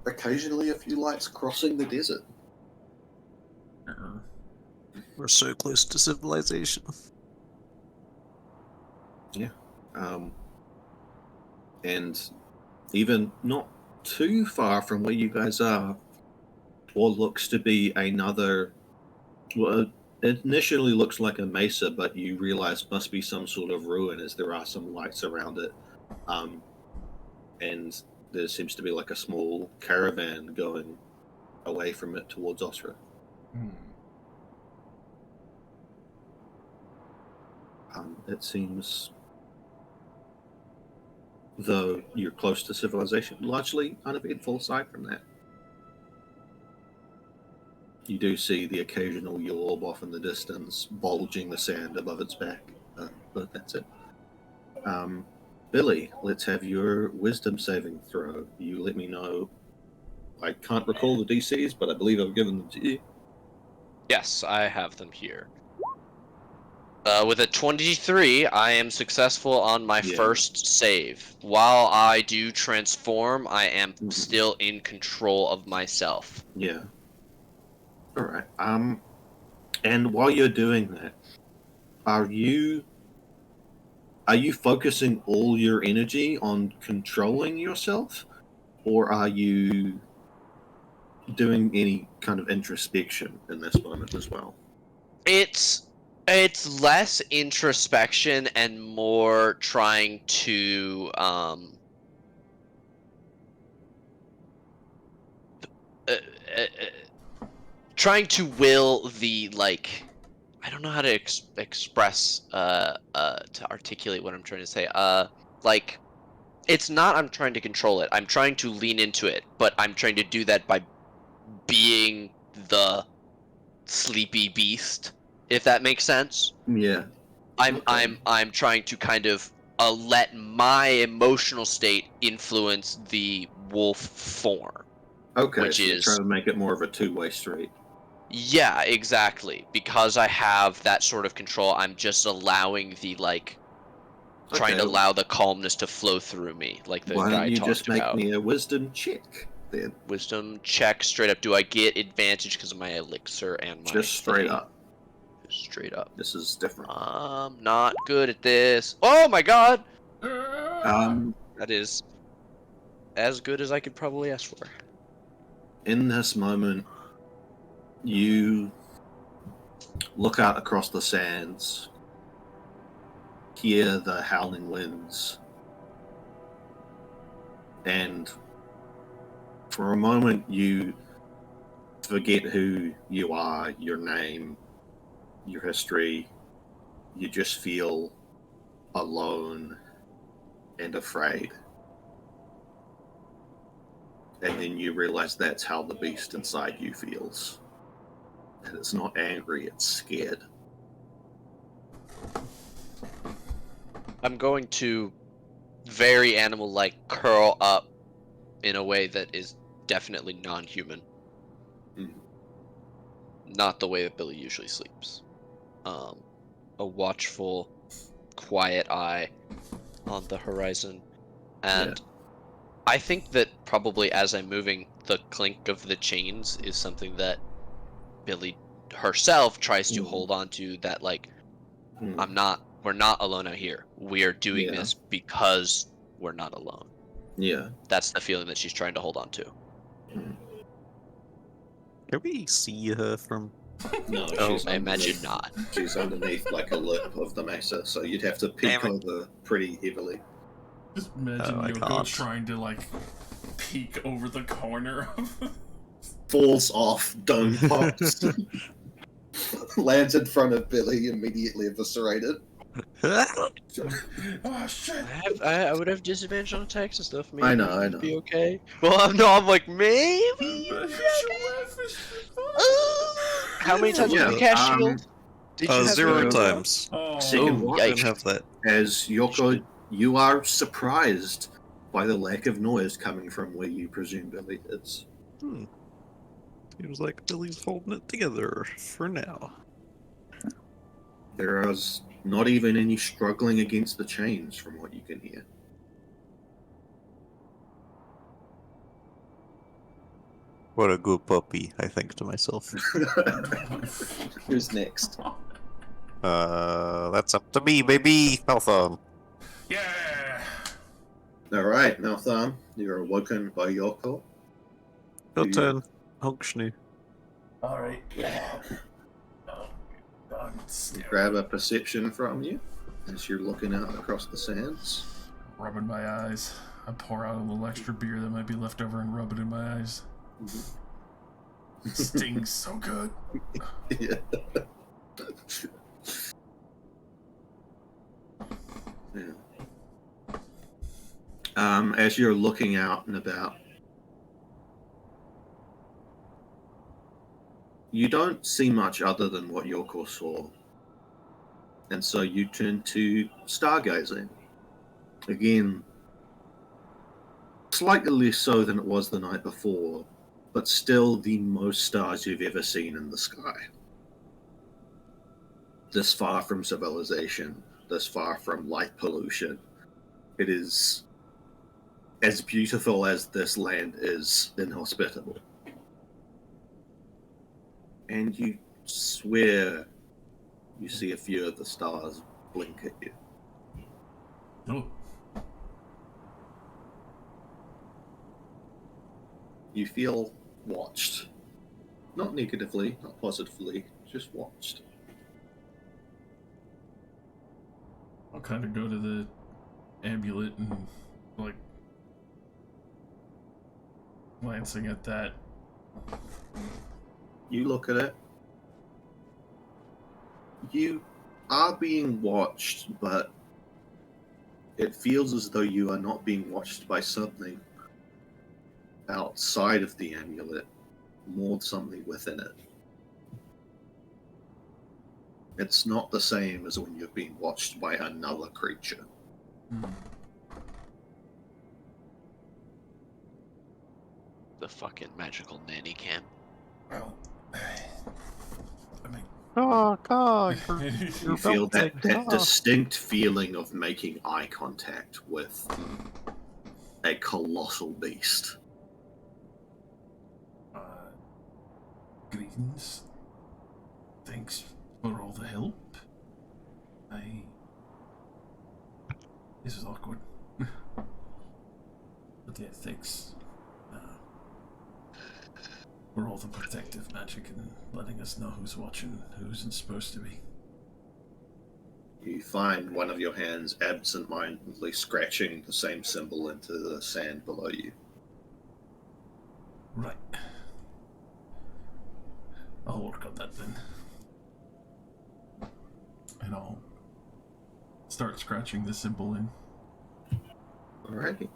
occasionally a few lights crossing the desert. We're so close to civilization. Yeah. And even not too far from where you guys are, what looks to be another, well, It initially looks like a mesa, but you realize must be some sort of ruin as there are some lights around it. And there seems to be like a small caravan going away from it towards Osra. It seems, though you're close to civilization, largely uneventful aside from that. You do see the occasional orb off in the distance, bulging the sand above its back, but that's it. Billy, let's have your wisdom saving throw. You let me know. I can't recall the DCs, but I believe I've given them to you. Yes, I have them here. With a 23, I am successful on my first save. While I do transform, I am still in control of myself. Yeah. All right. And while you're doing that, are you focusing all your energy on controlling yourself, or are you doing any kind of introspection in this moment as well? It's less introspection and more trying to trying to will the, like, I don't know how to express to articulate what I'm trying to say. Like, it's not I'm trying to control it. I'm trying to lean into it, but I'm trying to do that by being the sleepy beast, if that makes sense. Yeah. I'm trying to kind of let my emotional state influence the wolf form. Okay, which so you're is trying to make it more of a two-way street. Yeah, exactly. Because I have that sort of control, I'm just allowing the, like, trying to Okay. allow the calmness to flow through me, like the Why guy don't you talked just make about. me a wisdom check then? Wisdom check straight up. Do I get advantage because of my elixir and my Just straight thing? up. Just straight up. This is different. Not good at this. Oh my god! Um, That is as good as I could probably ask for. in this moment, you look out across the sands, hear the howling winds, and for a moment you forget who you are, your name, your history. You just feel alone and afraid. And then you realize that's how the beast inside you feels. And it's not angry, it's scared. I'm going to very animal-like curl up in a way that is definitely non-human. Not the way that Billy usually sleeps. A watchful, quiet eye on the horizon. And I think that probably as I'm moving, the clink of the chains is something that Billy herself tries to hold on to, that, like, we're not alone out here. We are doing this because we're not alone. Yeah. That's the feeling that she's trying to hold on to. Can we see her from? No, Oh, I imagine not. She's underneath like a lip of the mesa, so you'd have to peek over pretty heavily. Just imagine I Yoko can't. trying to, like, peek over the corner of Falls off, dome pops. Lands in front of Billy, immediately eviscerated. Oh shit! I would have disadvantage on attacks and stuff. Maybe I know. it'd be okay. Well, I'm like, maybe. How many times did you cast shield? Did you have 0 shield? times. Second Oh, watch. I don't have that. As Yoko, you are surprised by the lack of noise coming from where you presume Billy is. Seems like Billy's holding it together for now. There is not even any struggling against the chains from what you can hear. What a good puppy, I think to myself. Who's next? That's up to me, baby. Maltham. Yeah. Alright, Maltham, you're awoken by Yoko. Your turn. Honkshnu. All right. Yeah. Grab a perception from you as you're looking out across the sands. Rubbing my eyes. I pour out a little extra beer that might be left over and rub it in my eyes. Mm-hmm. Stings so good. Yeah. Yeah. As you're looking out and about, you don't see much other than what Yoko saw. And so you turn to stargazing. Again, slightly less so than it was the night before, but still the most stars you've ever seen in the sky. This far from civilization, this far from light pollution. It is as beautiful as this land is inhospitable. And you swear you see a few of the stars blink at you. Oh. You feel watched. Not negatively, not positively, just watched. I'll kind of go to the amulet and, like, glancing at that. You look at it. You are being watched, but it feels as though you are not being watched by something outside of the amulet, more something within it. It's not the same as when you're being watched by another creature. The fucking magical nanny cam. Well, I mean... You feel that distinct feeling of making eye contact with a colossal beast. Greetings. Thanks for all the help. This is awkward. But yeah, thanks. For all the protective magic and letting us know who's watching, who isn't supposed to be. You find one of your hands absent-mindedly scratching the same symbol into the sand below you. Right. I'll work on that then. And I'll start scratching the symbol in. Alrighty.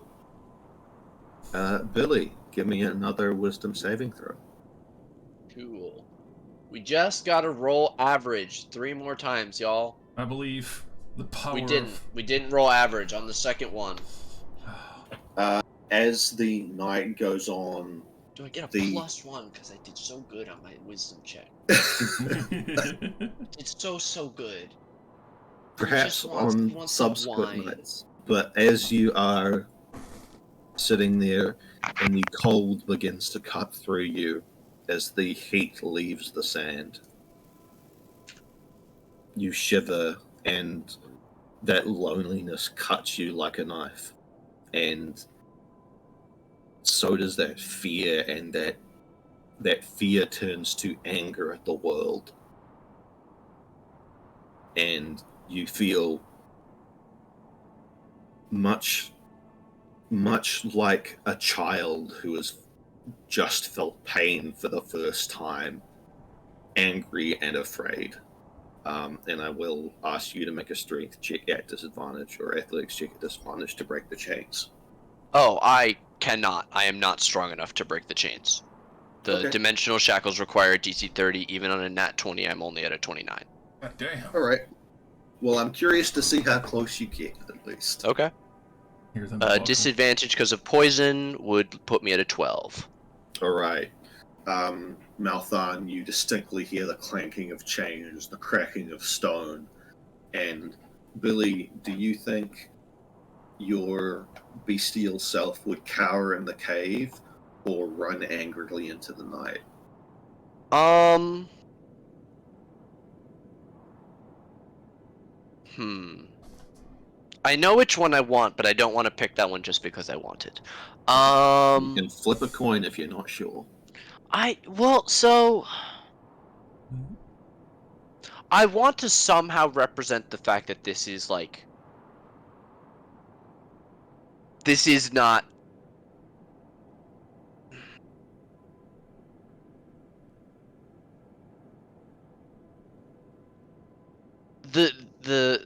Billy, give me another wisdom saving throw. Cool. We just gotta roll average 3 more times, y'all. I believe the power We didn't roll average on the second one. As the night goes on... Do I get a +1 because I did so good on my wisdom check? It's so good. Perhaps on subsequent nights. But as you are sitting there and the cold begins to cut through you as the heat leaves the sand, you shiver and that loneliness cuts you like a knife. And so does that fear, and that fear turns to anger at the world. And you feel much like a child who has just felt pain for the first time, angry and afraid. And I will ask you to make a strength check at disadvantage, or athletics check at disadvantage, to break the chains. Oh, I cannot. I am not strong enough to break the chains. The dimensional shackles require a DC 30. Even on a nat 20, I'm only at a 29. God damn. All right. Well, I'm curious to see how close you get, at least. Okay. Disadvantage because of poison would put me at a 12. All right. Malthon, you distinctly hear the clanking of chains, the cracking of stone. And Billy, do you think your bestial self would cower in the cave or run angrily into the night? I know which one I want, but I don't want to pick that one just because I want it. You can flip a coin if you're not sure. I want to somehow represent the fact that this is like, this is not. The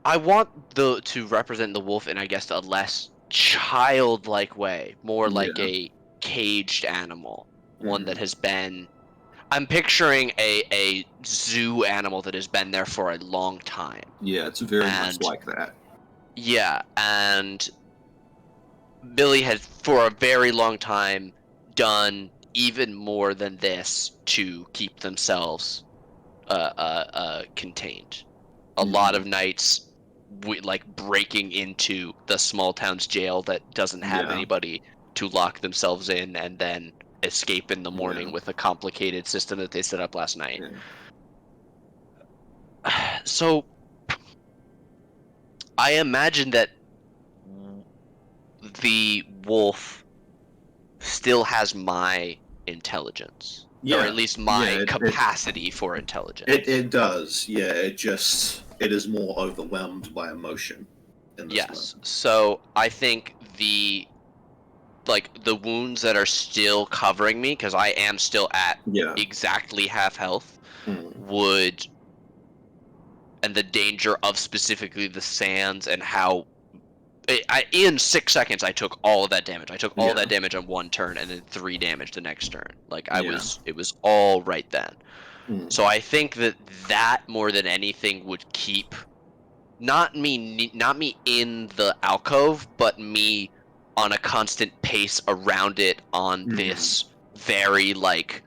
I want to represent the wolf in, I guess, a less childlike way, more like Yeah. a caged animal, one that Mhm. has been. I'm picturing a zoo animal that has been there for a long time, Yeah, it's very much and like that. yeah, and Billy has for a very long time done even more than this to keep themselves contained. A lot Mhm. of nights, like breaking into the small town's jail that doesn't have Yeah. anybody to lock themselves in and then escape in the morning Yeah. with a complicated system that they set up last night. Yeah. So I imagine that the wolf still has my intelligence, or at Yeah. least Yeah. my capacity for intelligence. It does. Yeah. It is more overwhelmed by emotion in this Yes. moment. So I think the wounds that are still covering me, because I am still at Yeah. exactly half health, Mm. would and the danger of specifically the sands and how in 6 seconds I took all of that damage. I took all Yeah. that damage on one turn and then 3 damage the next turn. Like Yeah. it was all right then. Mm. So I think that more than anything would keep not me in the alcove, but me on a constant pace around it on Mhm. this very like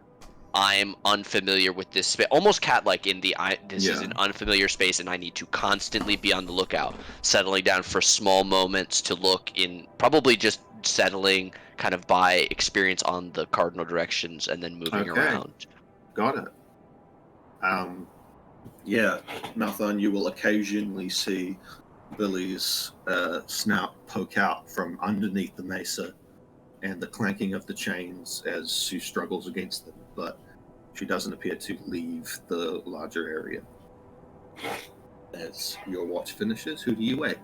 I'm unfamiliar with this space, almost cat-like in the this is Yeah. an unfamiliar space and I need to constantly be on the lookout, settling down for small moments to look in, probably just settling kind of by experience on the cardinal directions and then moving Okay. around. Got it. Um. Yeah. Malthon, you will occasionally see Billy's snout poke out from underneath the mesa and the clanking of the chains as she struggles against them, but she doesn't appear to leave the larger area. As your watch finishes, who do you wake?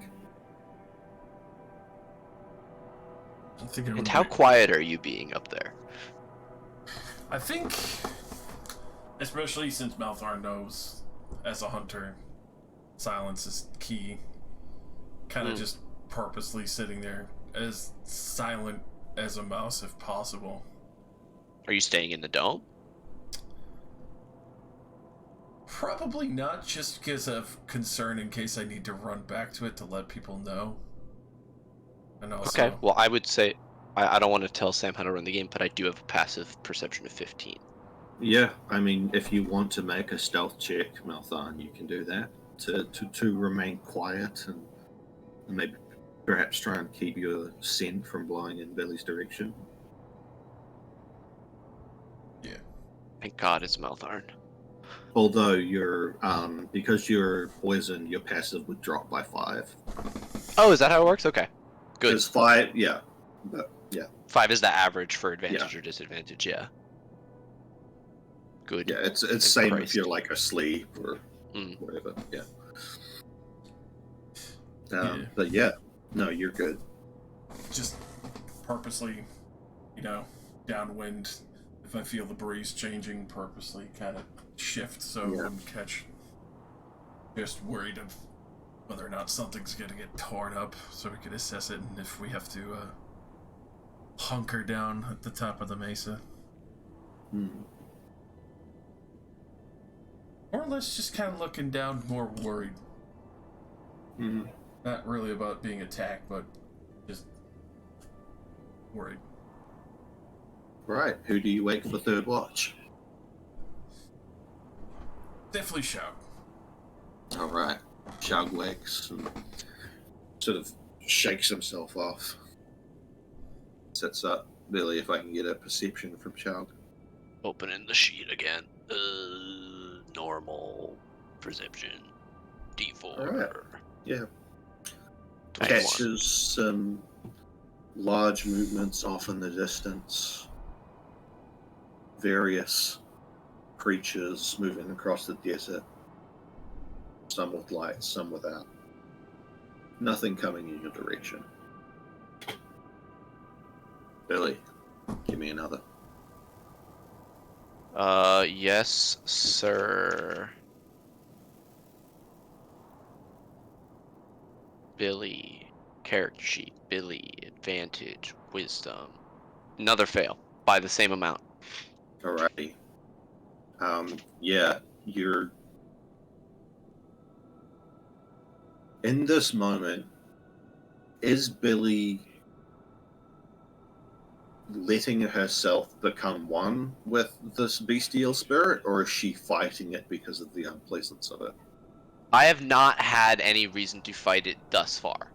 I think I And would how wait. quiet are you being up there? I think, especially since Malthar knows, as a hunter, silence is key. Kind of just purposely sitting there, as silent as a mouse if possible. Are you staying in the dome? Probably not, just because of concern in case I need to run back to it to let people know. And also, Okay, well, I would say I don't want to tell Sam how to run the game, but I do have a passive perception of 15. Yeah, I mean, if you want to make a stealth check, Malthon, you can do that to remain quiet and maybe perhaps try and keep your scent from blowing in Billy's direction. yeah. Thank God it's Maltharn. Although you're because you're poisoned, your passive would drop by 5. Oh, is that how it works? Okay, good. Because 5, yeah, but yeah, 5 is the average for advantage Yeah. or disadvantage. Yeah. Good. yeah, it's Thank same if Christ. you're like asleep or Mm. whatever. Yeah. Yeah. But yeah, no, you're good. Just purposely, downwind. If I feel the breeze changing, purposely kind of shift so it Yeah. wouldn't catch. Just worried of whether or not something's gonna get torn up, so we could assess it, and if we have to hunker down at the top of the mesa. Hmm. More or less just kind of looking down, more worried. Hmm. Not really about being attacked, but just worried. Right. Who do you wake for third watch? Definitely shout. All right. Shug wakes and sort of shakes himself off. Sets up. Billy, if I can get a perception from Shug. Opening the sheet again. Normal perception. D4. All right. Yeah. 21. Catches some large movements off in the distance. Various creatures moving across the desert. Some with light, some without. Nothing coming in your direction. Billy, give me another. Yes, sir. Billy. Character sheet. Billy. Advantage. Wisdom. Another fail by the same amount. Alrighty. Yeah, you're in this moment. Is Billy letting herself become one with this bestial spirit, or is she fighting it because of the unpleasantness of it? I have not had any reason to fight it thus far.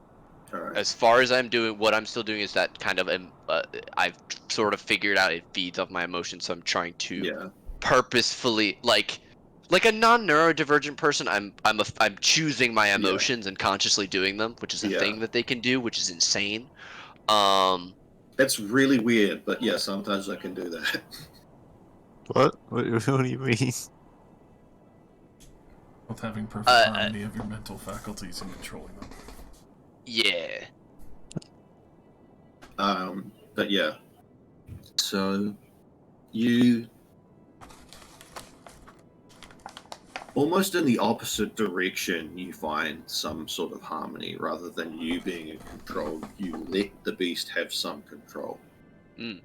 Alright. As far as I'm doing, what I'm still doing is that kind of I've sort of figured out it feeds off my emotions, so I'm trying to Yeah. purposefully like a non-neurodivergent person. I'm choosing my emotions and consciously doing them, which is a Yeah. thing that they can do, which is insane. It's really weird, but yeah, sometimes I can do that. What? What do you mean? With having perfect harmony of your mental faculties and controlling them. Yeah. But yeah. So you almost in the opposite direction, you find some sort of harmony rather than you being in control. You let the beast have some control. Mm.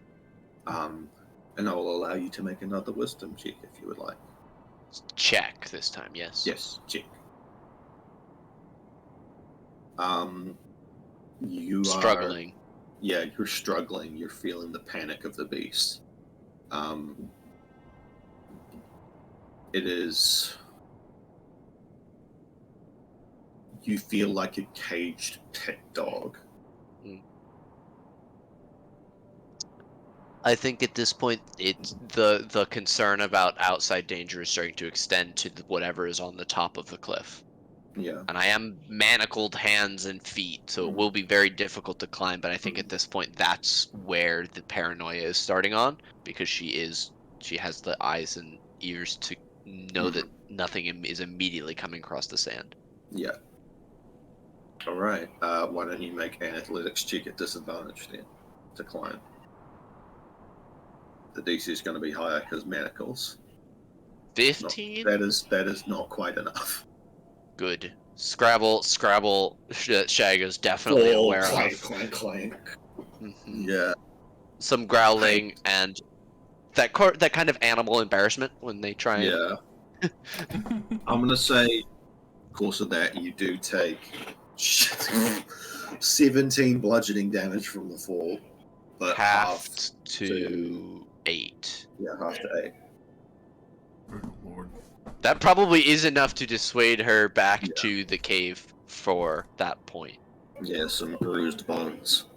And I will allow you to make another wisdom check if you would like. Check this time, yes. Yes, check. You Struggling. Yeah, you're struggling. You're feeling the panic of the beast. It is. You feel like a caged pet dog. I think at this point, it's the concern about outside danger is starting to extend to whatever is on the top of the cliff. Yeah. And I am manacled hands and feet, so it will be very difficult to climb. But I think at this point, that's where the paranoia is starting on, because she has the eyes and ears to know that nothing is immediately coming across the sand. Yeah. All right. Why don't you make an athletics check at disadvantage then to climb? The DC is going to be higher because manacles. 15? That is not quite enough. Good. Scrabble, Shag is definitely aware of. Clank, clank. Mm-hmm. Yeah. Some growling and that kind of animal embarrassment when they try and... Yeah. I'm going to say, course of that, you do take 17 bludgeoning damage from the fall, but half to 8. Yeah, half to 8. Good lord. That probably is enough to dissuade her back to the cave for that point. Yeah, some bruised bones.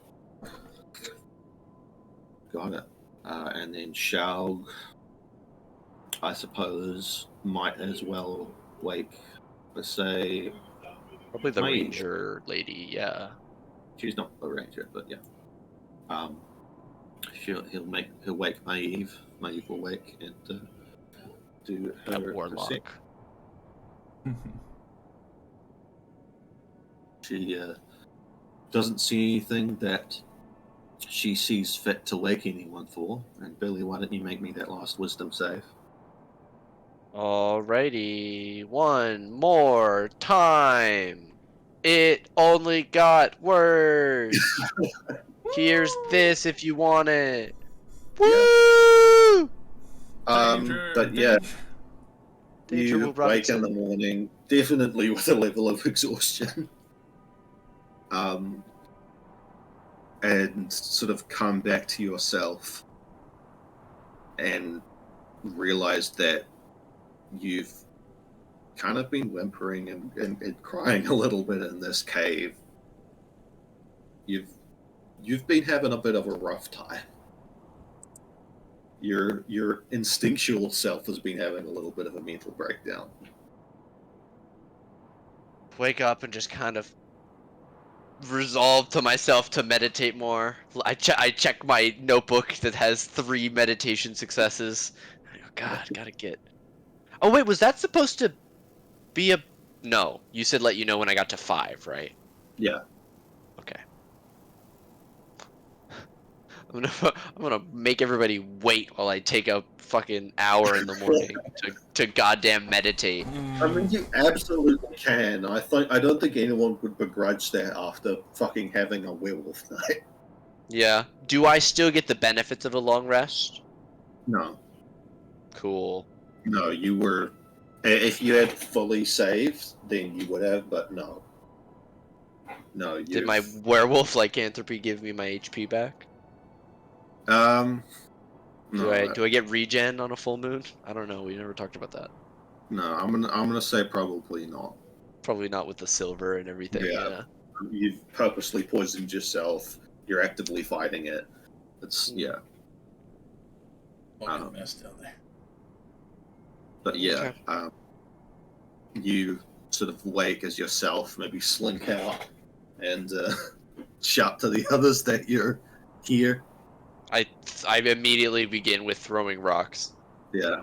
Got it. And then Shaug, I suppose, might as well wake. Let's say probably the ranger lady. Yeah, she's not the ranger, but yeah. He'll wake Maeve. Maeve will wake and do her warlock. She doesn't see anything that she sees fit to wake anyone for. And Billy, why don't you make me that last wisdom save? Alrighty, one more time. It only got worse. Here's this if you want it. Woo! But yeah, Danger you Will Robinson. wake in the morning, definitely with a level of exhaustion. And sort of come back to yourself and realize that you've kind of been whimpering and crying a little bit in this cave. You've been having a bit of a rough time. Your instinctual self has been having a little bit of a mental breakdown. Wake up and just kind of resolve to myself to meditate more. I check my notebook that has 3 meditation successes. Oh God, gotta get Oh wait, was that supposed to be a? No, you said let you know when I got to 5, right? Yeah. Okay. I'm gonna make everybody wait while I take a fucking hour in the morning to goddamn meditate. I mean, you absolutely can. I don't think anyone would begrudge that after fucking having a werewolf night. Yeah. Do I still get the benefits of a long rest? No, Cool. no, you were. If you had fully saved, then you would have. But no, no, Did my you've. werewolf lycanthropy give me my HP back? Um, Do I no, do I get regen on a full moon? I don't know. We never talked about that. no. I'm gonna say probably not. Probably not with the silver and everything. Yeah, Yeah. you've purposely poisoned yourself. You're actively fighting it. It's yeah. Fucking mess down there. But yeah, Okay. you sort of wake as yourself, maybe slink out and shout to the others that you're here. I immediately begin with throwing rocks. Yeah.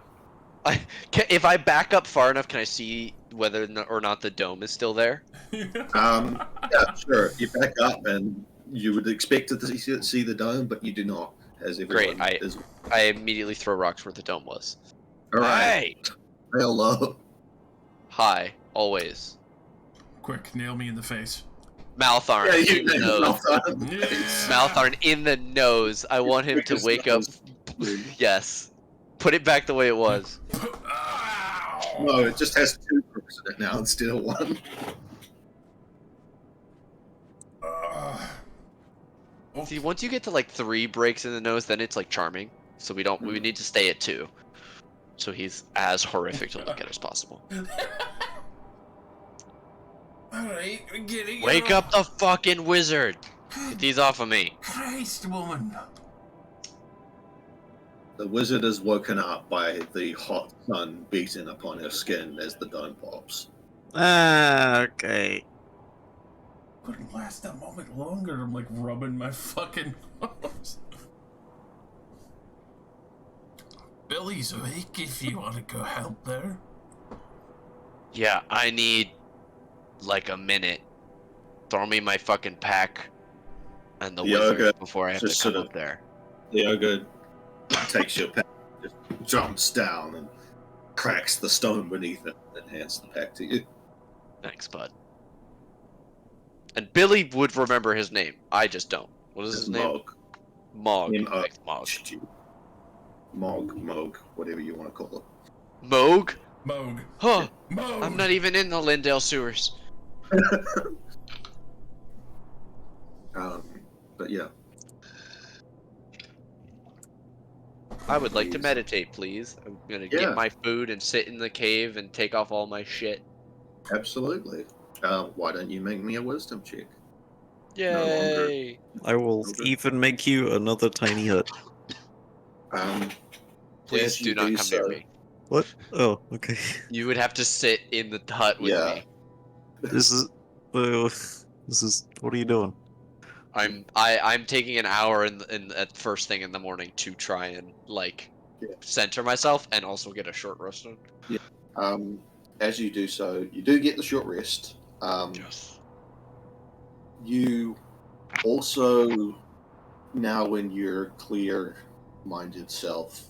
If I back up far enough, can I see whether or not the dome is still there? Yeah, sure. You back up and you would expect to see the dome, but you do not, as everyone Great. is. I immediately throw rocks where the dome was. All right. Hey! Hello. Hi, always. Quick, nail me in the face. Maltharn Yeah, you in the nailed nose. Maltharn. Maltharn in the nose. I want him to His wake up. nose. Yes. Put it back the way it was. No, it just has 2 crooks in it now instead of 1. See, once you get to like 3 breaks in the nose, then it's like charming. So we need to stay at 2. So he's as horrific to look at as possible. Alright, we're getting Wake up the fucking wizard! Get these off of me. Christ, woman. The wizard is woken up by the hot sun beating upon her skin as the dome pops. Okay. Couldn't last a moment longer. I'm like rubbing my fucking nose. Billy's awake if you want to go help there. Yeah, I need like a minute. Throw me my fucking pack and the wizard before I have just to come sort of- up there. The ogre takes your pack, just jumps down and cracks the stone beneath it, and hands the pack to you. Thanks, bud. And Billy would remember his name. I just don't. What is his name? Mog. Mog. M-O- Thanks, Mog. Mog, whatever you want to call it. Moog? Moog. Huh. Moog. I'm not even in the Lindale sewers. But yeah. I would like to meditate, please. I'm gonna get my food and sit in the cave and take off all my shit. Absolutely. Why don't you make me a wisdom check? Yay! I will even make you another tiny hut. Please as do you not come near so- me. What? Oh, okay. You would have to sit in the hut with Yeah. me. This is. This is. What are you doing? I'm taking an hour at first thing in the morning to try and like center myself and also get a short rest in. As you do so, you do get the short rest. Yes. You also, now when your clear-minded self,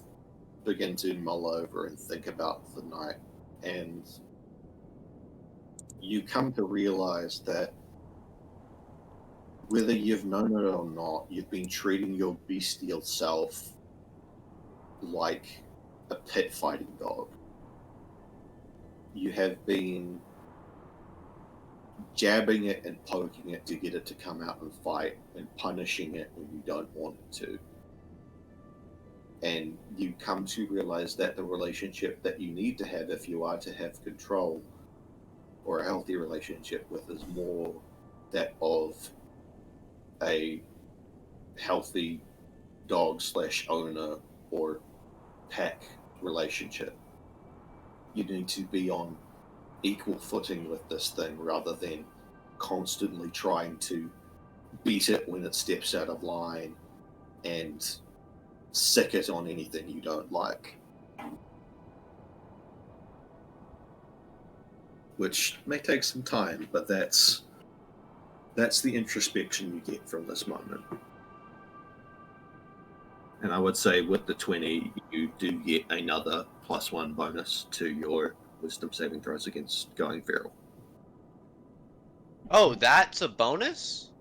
begin to mull over and think about the night, and you come to realize that whether you've known it or not, you've been treating your bestial self like a pit fighting dog. You have been jabbing it and poking it to get it to come out and fight, and punishing it when you don't want it to. And you come to realize that the relationship that you need to have if you are to have control or a healthy relationship with is more that of a healthy dog / owner or pack relationship. You need to be on equal footing with this thing rather than constantly trying to beat it when it steps out of line and sick it on anything you don't like. which may take some time, but that's the introspection you get from this moment. And I would say with the 20, you do get another +1 bonus to your wisdom saving throws against going feral. Oh, that's a bonus?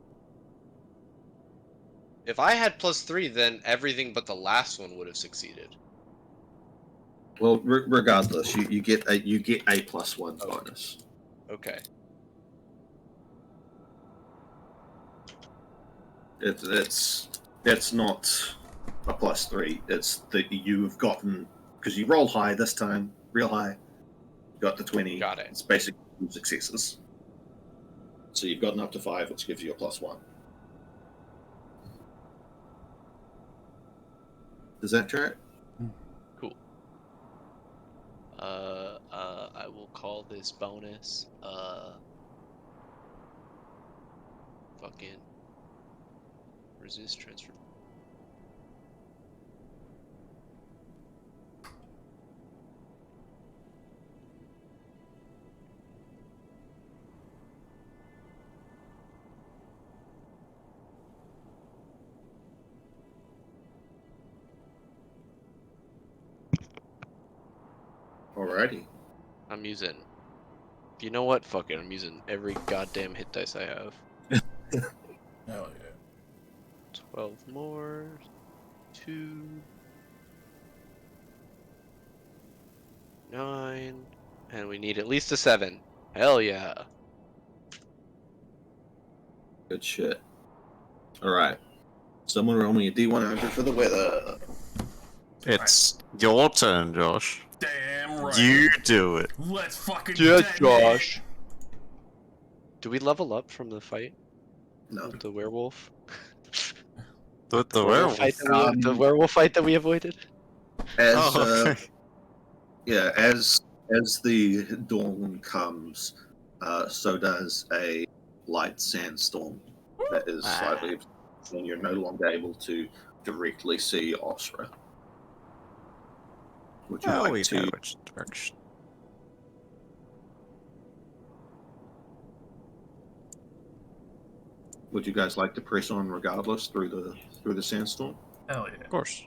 If I had +3, then everything but the last one would have succeeded. Well, regardless, you get a +1 bonus. Okay. It's not a +3. It's that you've gotten, because you rolled high this time, real high. You got the 20. Got it. It's basically 2 successes. So you've gotten up to 5, which gives you a +1. Does that track? Cool. I will call this bonus, fucking resist transfer. Alrighty. I'm using. You know what? Fuck it. I'm using every goddamn hit dice I have. Hell yeah. 12 more. 2. 9. And we need at least a 7. Hell yeah. Good shit. Alright. Someone roll me a D100 for the weather. It's your turn, Josh. Damn right. You do it. Let's fucking Yeah, detonate. Josh. Do we level up from the fight No. with the werewolf? The werewolf. Fight that the werewolf fight that we avoided? As Oh, okay. yeah, as the dawn comes, so does a light sandstorm that is slightly, and you're no longer able to directly see Osra. Would you Oh, we like know to? which direction. Would you guys like to press on regardless through the sandstorm? Hell yeah. Of course.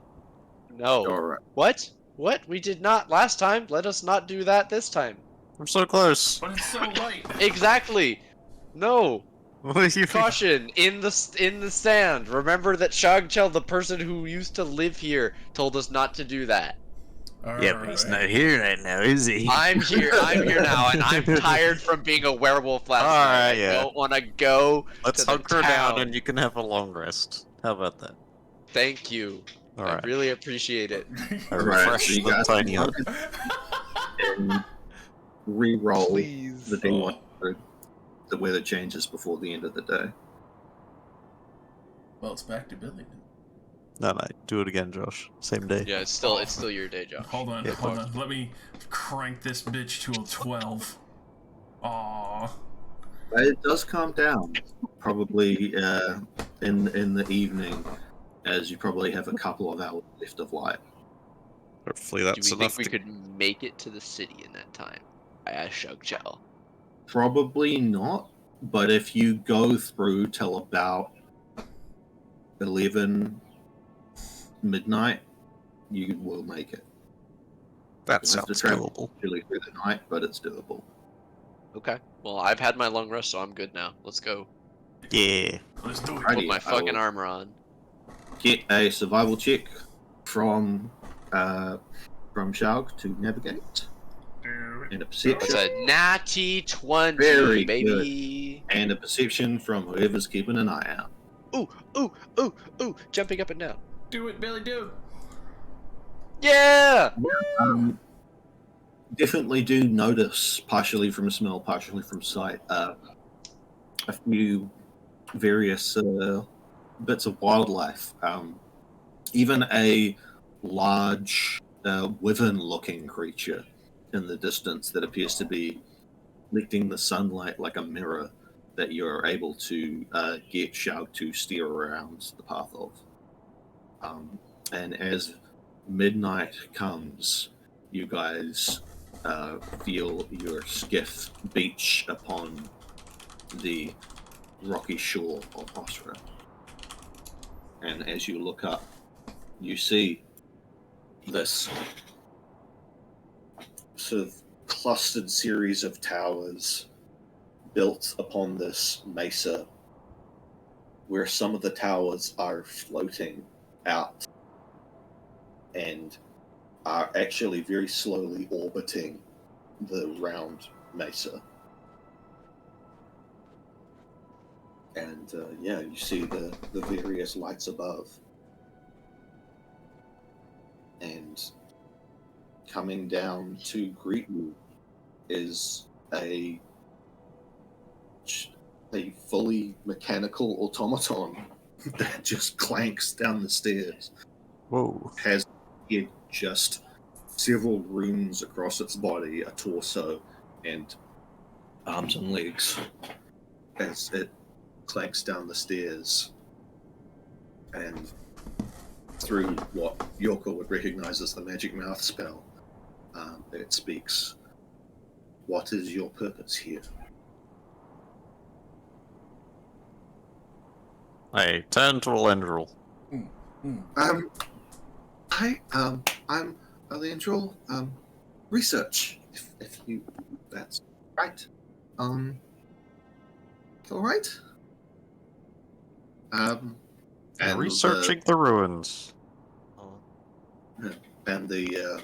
No. All right. What? What? We did not last time. Let us not do that this time. I'm so close. But it's so light. Exactly. No. What do you Caution in the sand. Remember that Shagchel, the person who used to live here, told us not to do that. Yeah, but he's not here right now, is he? I'm here now, and I'm tired from being a werewolf last night. Alright, I yeah. don't want to go Let's to the hunker down town. and you can have a long rest. How about that? Thank you. Alright. I really appreciate it. I All right, refresh so you the guys tiny hut. and re-roll Please. the D100. The weather changes before the end of the day. Well, it's back to Billy. No, do it again, Josh. Same day. Yeah, it's still your day, Josh. Hold on, Yeah, hold on. Let me crank this bitch to a 12. Aww. It does calm down, probably in the evening, as you probably have a couple of hours left of light. Hopefully Do we that's think enough we to... could make it to the city in that time? I asked Shagchel. Probably not, but if you go through till about 11 midnight, you will make it. That You'll have to sounds travel doable. really through the night, but it's doable. Okay. Well, I've had my long rest, so I'm good now. Let's go. Yeah. Let's do it. Alrighty. Put my I fucking will- armor on. Get a survival check from Shaug to navigate, and a That's perception, a natty 20, Very baby. and a perception from whoever's keeping an eye out. Ooh, ooh, ooh, ooh. Jumping up and down. Do it, Billy, do it. Yeah! Definitely do notice, partially from smell, partially from sight, a few various bits of wildlife. Even a large wyvern-looking creature in the distance that appears to be reflecting the sunlight like a mirror that you're able to get Shaug to steer around the path of. And as midnight comes, you guys feel your skiff beach upon the rocky shore of Osra. And as you look up, you see this sort of clustered series of towers built upon this mesa, where some of the towers are floating out and are actually very slowly orbiting the round mesa. And you see the various lights above. And coming down to greet you is a fully mechanical automaton that just clanks down the stairs. Whoa. Has just several runes across its body, a torso, and arms and legs as it clanks down the stairs. And through what Yoko would recognize as the magic mouth spell, it speaks. What is your purpose here? I turn to Alendril. I'm Alendril, research, if you, that's right. All right. And Researching the ruins. and the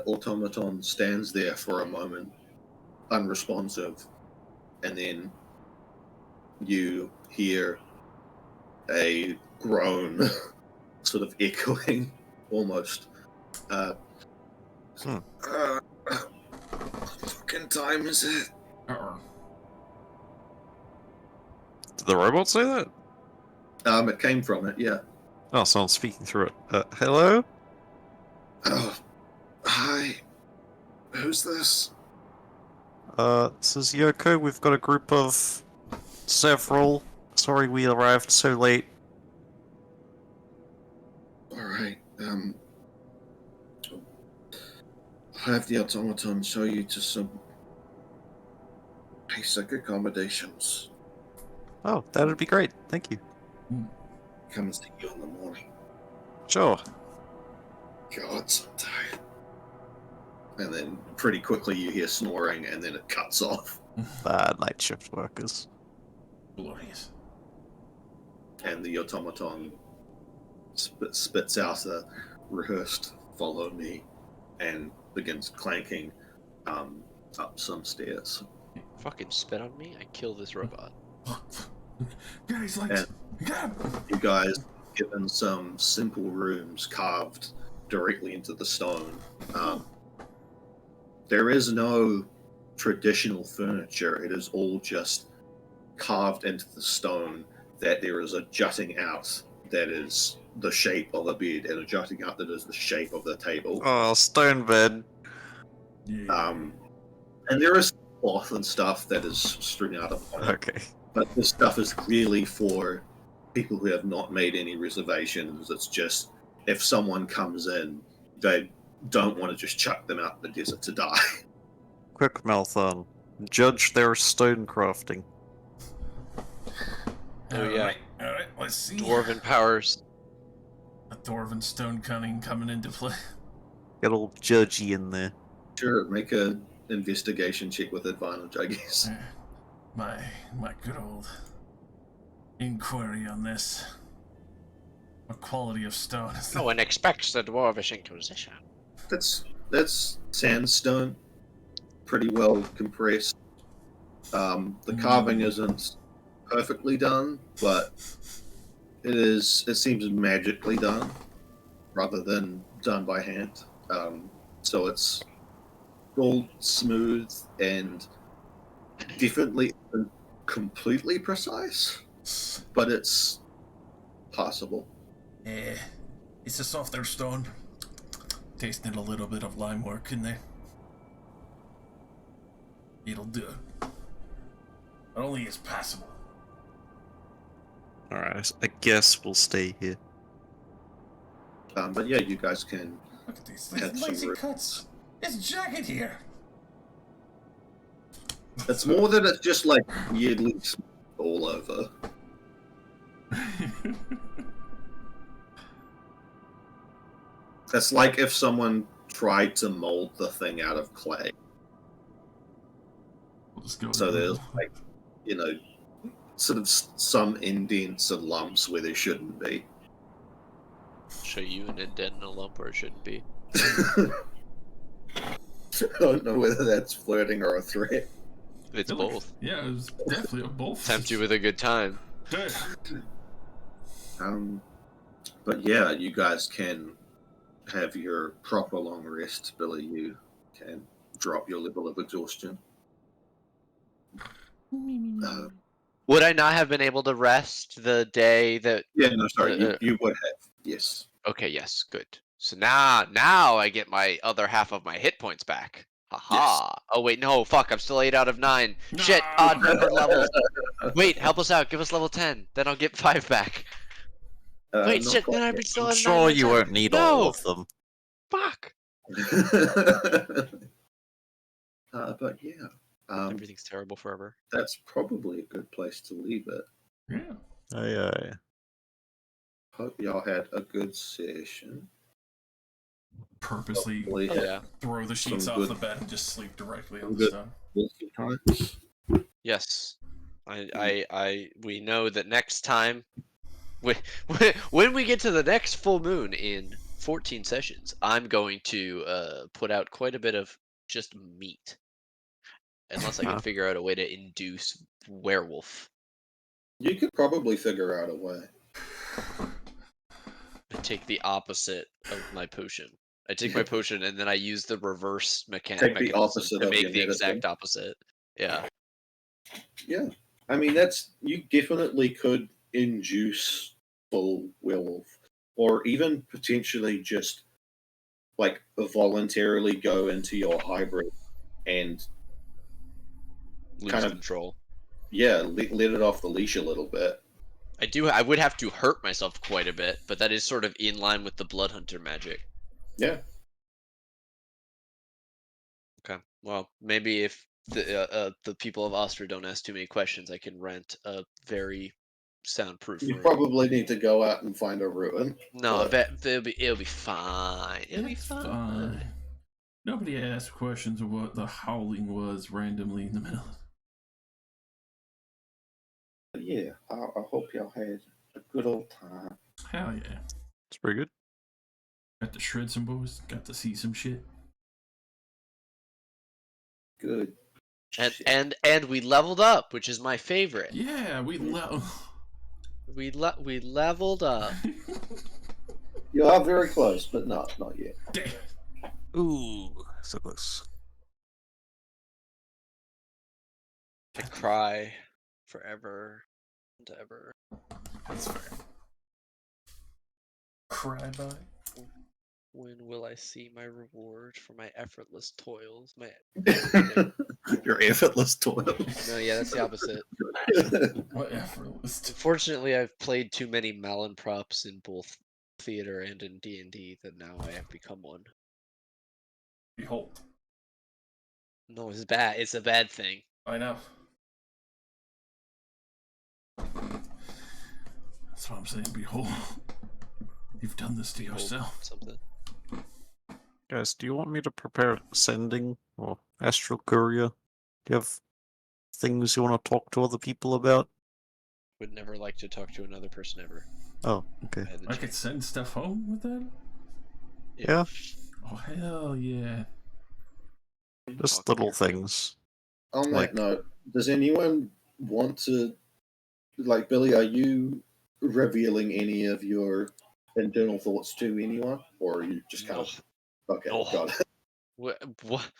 automaton stands there for a moment, unresponsive, and then you hear a groan, sort of echoing, almost. What fucking time is it? Did the robot say that? It came from it, yeah. Oh, someone's speaking through it. Hello? Oh, hi. Who's this? This is Yoko. We've got a group of several. Sorry we arrived so late. Alright, I'll have the automaton show you to some basic accommodations. Oh, that'd be great. Thank you. Come see you in the morning. Sure. God, so tired. And then pretty quickly you hear snoring, and then it cuts off. Night shift workers. Glorious. And the automaton spits out a rehearsed "follow me" and begins clanking up some stairs. Fucking spit on me, I kill this robot. Guys, like, You guys given some simple rooms carved directly into the stone. There is no traditional furniture. It is all just carved into the stone, that there is a jutting out that is the shape of a bed and a jutting out that is the shape of the table. Oh, stone bed. yeah. And there is cloth and stuff that is strewn out upon it. Okay. But this stuff is clearly for people who have not made any reservations. It's just, if someone comes in, they don't want to just chuck them out in the desert to die. Quick mouth. Judge their stone crafting. Oh, yeah. Alright, let's see. Dwarven powers. A dwarven stone cunning coming into play. Get old judgy in there. Sure, make a investigation check with advantage, I guess. My good old inquiry on this. What quality of stone is No that? one expects the Dwarvish Inquisition. That's sandstone, pretty well compressed. The carving isn't perfectly done, but it seems magically done rather than done by hand. So it's all smooth and definitely isn't completely precise, but it's possible. It's a softer stone. Tasting a little bit of lime work in there. It'll do. But only is passable. Alright, I guess we'll stay here. But yeah, you guys can Look at these Had some lazy room. cuts. It's jagged here. It's more that it's just like weirdly all over. It's like if someone tried to mold the thing out of clay. We'll just go. So there's like, you know, sort of some indents and lumps where there shouldn't be. Show you an indent and a lump where it shouldn't be. I don't know whether that's flirting or a threat. It's I feel like- both. yeah, it was definitely a both. Tempt you with a good time. Good. But yeah, you guys can have your proper long rest, Billy. You can drop your level of exhaustion. Would I not have been able to rest the day that? Yeah, no, sorry, Uh, you would have. Yes. Okay, yes, good. So now I get my other half of my hit points back. Haha. Oh wait, no, fuck, I'm still 8 out of 9. Shit, Nah. odd numbered levels. Wait, help us out. Give us level 10. Then I'll get 5 back. Wait, Not shit, quite then I'd yet. be still I'm at 9 sure out of you 10. won't need No, all of them. fuck. But yeah, Everything's terrible forever. that's probably a good place to leave it. Yeah. Aye, aye. Hope y'all had a good session. Purposely Hopefully Oh had yeah. throw the sheets Some off good- the bed and just sleep directly on some the good- stone. healthy times. Yes. We know that next time, when we get to the next full moon in 14 sessions, I'm going to put out quite a bit of just meat. Unless I can Huh. figure out a way to induce werewolf. You could probably figure out a way. I take the opposite of my potion. I take my potion and then I use the reverse Take the mechanism opposite to of make your the exact medicine. opposite. Yeah. Yeah, I mean you definitely could induce full werewolf, or even potentially just like voluntarily go into your hybrid and Lose kind of- control. let it off the leash a little bit. I would have to hurt myself quite a bit, but that is sort of in line with the Blood Hunter magic. Yeah, Okay. Well, maybe if the people of Austria don't ask too many questions, I can rent a very soundproof you room. probably need to go out and find a ruin. No, but- it'll be fine. It'll be It's fine. Nobody asked questions of what the howling was randomly in the middle. Yeah, I hope y'all had a good old time. Hell yeah. It's pretty good. Got to shred some boys. Got to see some shit. Good. And shit. and we leveled up, which is my favorite. Yeah, we We leveled up. You are very close, but not yet. Damn. Ooh, so close. I cry forever and ever. That's fair. Cry by. When will I see my reward for my effortless toils? My Your effortless toil. no, yeah, that's the opposite. What effortless. Unfortunately, I've played too many Malenprops in both theater and in D&D that now I have become one. Behold. No, it's bad. It's a bad thing. I know. That's what I'm saying. Behold. You've done this to Hold yourself. something. Guys, do you want me to prepare sending or astral courier? Do you have things you want to talk to other people about? Would never like to talk to another person ever. Oh, okay. I had the I could chance. send stuff home with that? Yeah, Oh, hell yeah. just Talk to little your- things. On Like- that note, does anyone want to, like, Billy, are you revealing any of your internal thoughts to anyone? Or are you just kind of, okay, No. got it. What?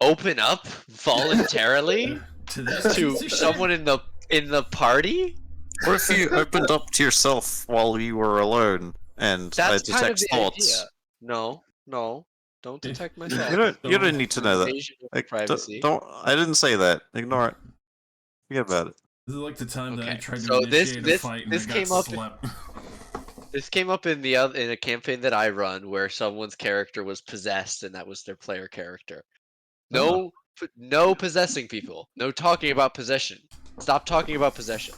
Open up voluntarily To this to piece of shit? someone in the party? What if you opened up to yourself while you were alone and That's I kind of detect the thoughts? idea. No, don't detect You myself. You don't need to know that. Invasion of Like, privacy. don't. I didn't say that. Ignore it. Forget about it. This is like the time that I Okay, tried to so initiate a this fight and this I got came up. slept. This came up in in a campaign that I run where someone's character was possessed and that was their player character. No, no possessing people. No talking about possession. Stop talking about possession.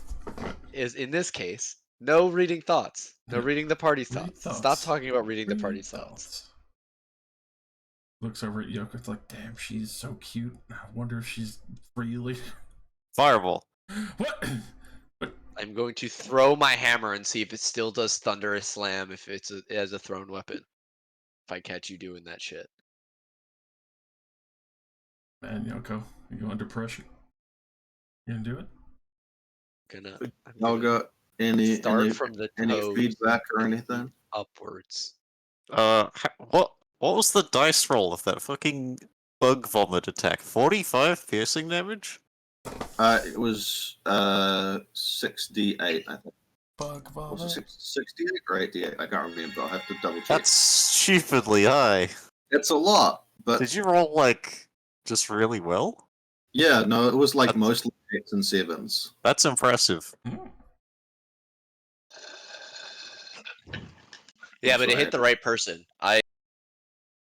Is in this case, no reading thoughts. No reading the party's Read thoughts. Stop thoughts. talking about reading the Read party's thoughts. Looks over at Yoko. It's like, damn, she's so cute. I wonder if she's really. Fireball. What? I'm going to throw my hammer and see if it still does thunderous slam if it has a thrown weapon. If I catch you doing that shit. Man, Yoko, you under pressure? You gonna do it? I'm Y'all gonna got any start from the any toes feedback or anything? upwards. What was the dice roll of that fucking bug vomit attack? 45 piercing damage? It was 6d8, I think. Bug Was vomit. it 68 or 88? I can't remember. I'll have to double check. That's stupidly high. It's a lot, but Did you roll, like, just really well? yeah, no, it was like That's- mostly 8s and 7s. That's impressive. Yeah, but it Sorry. hit the right person. I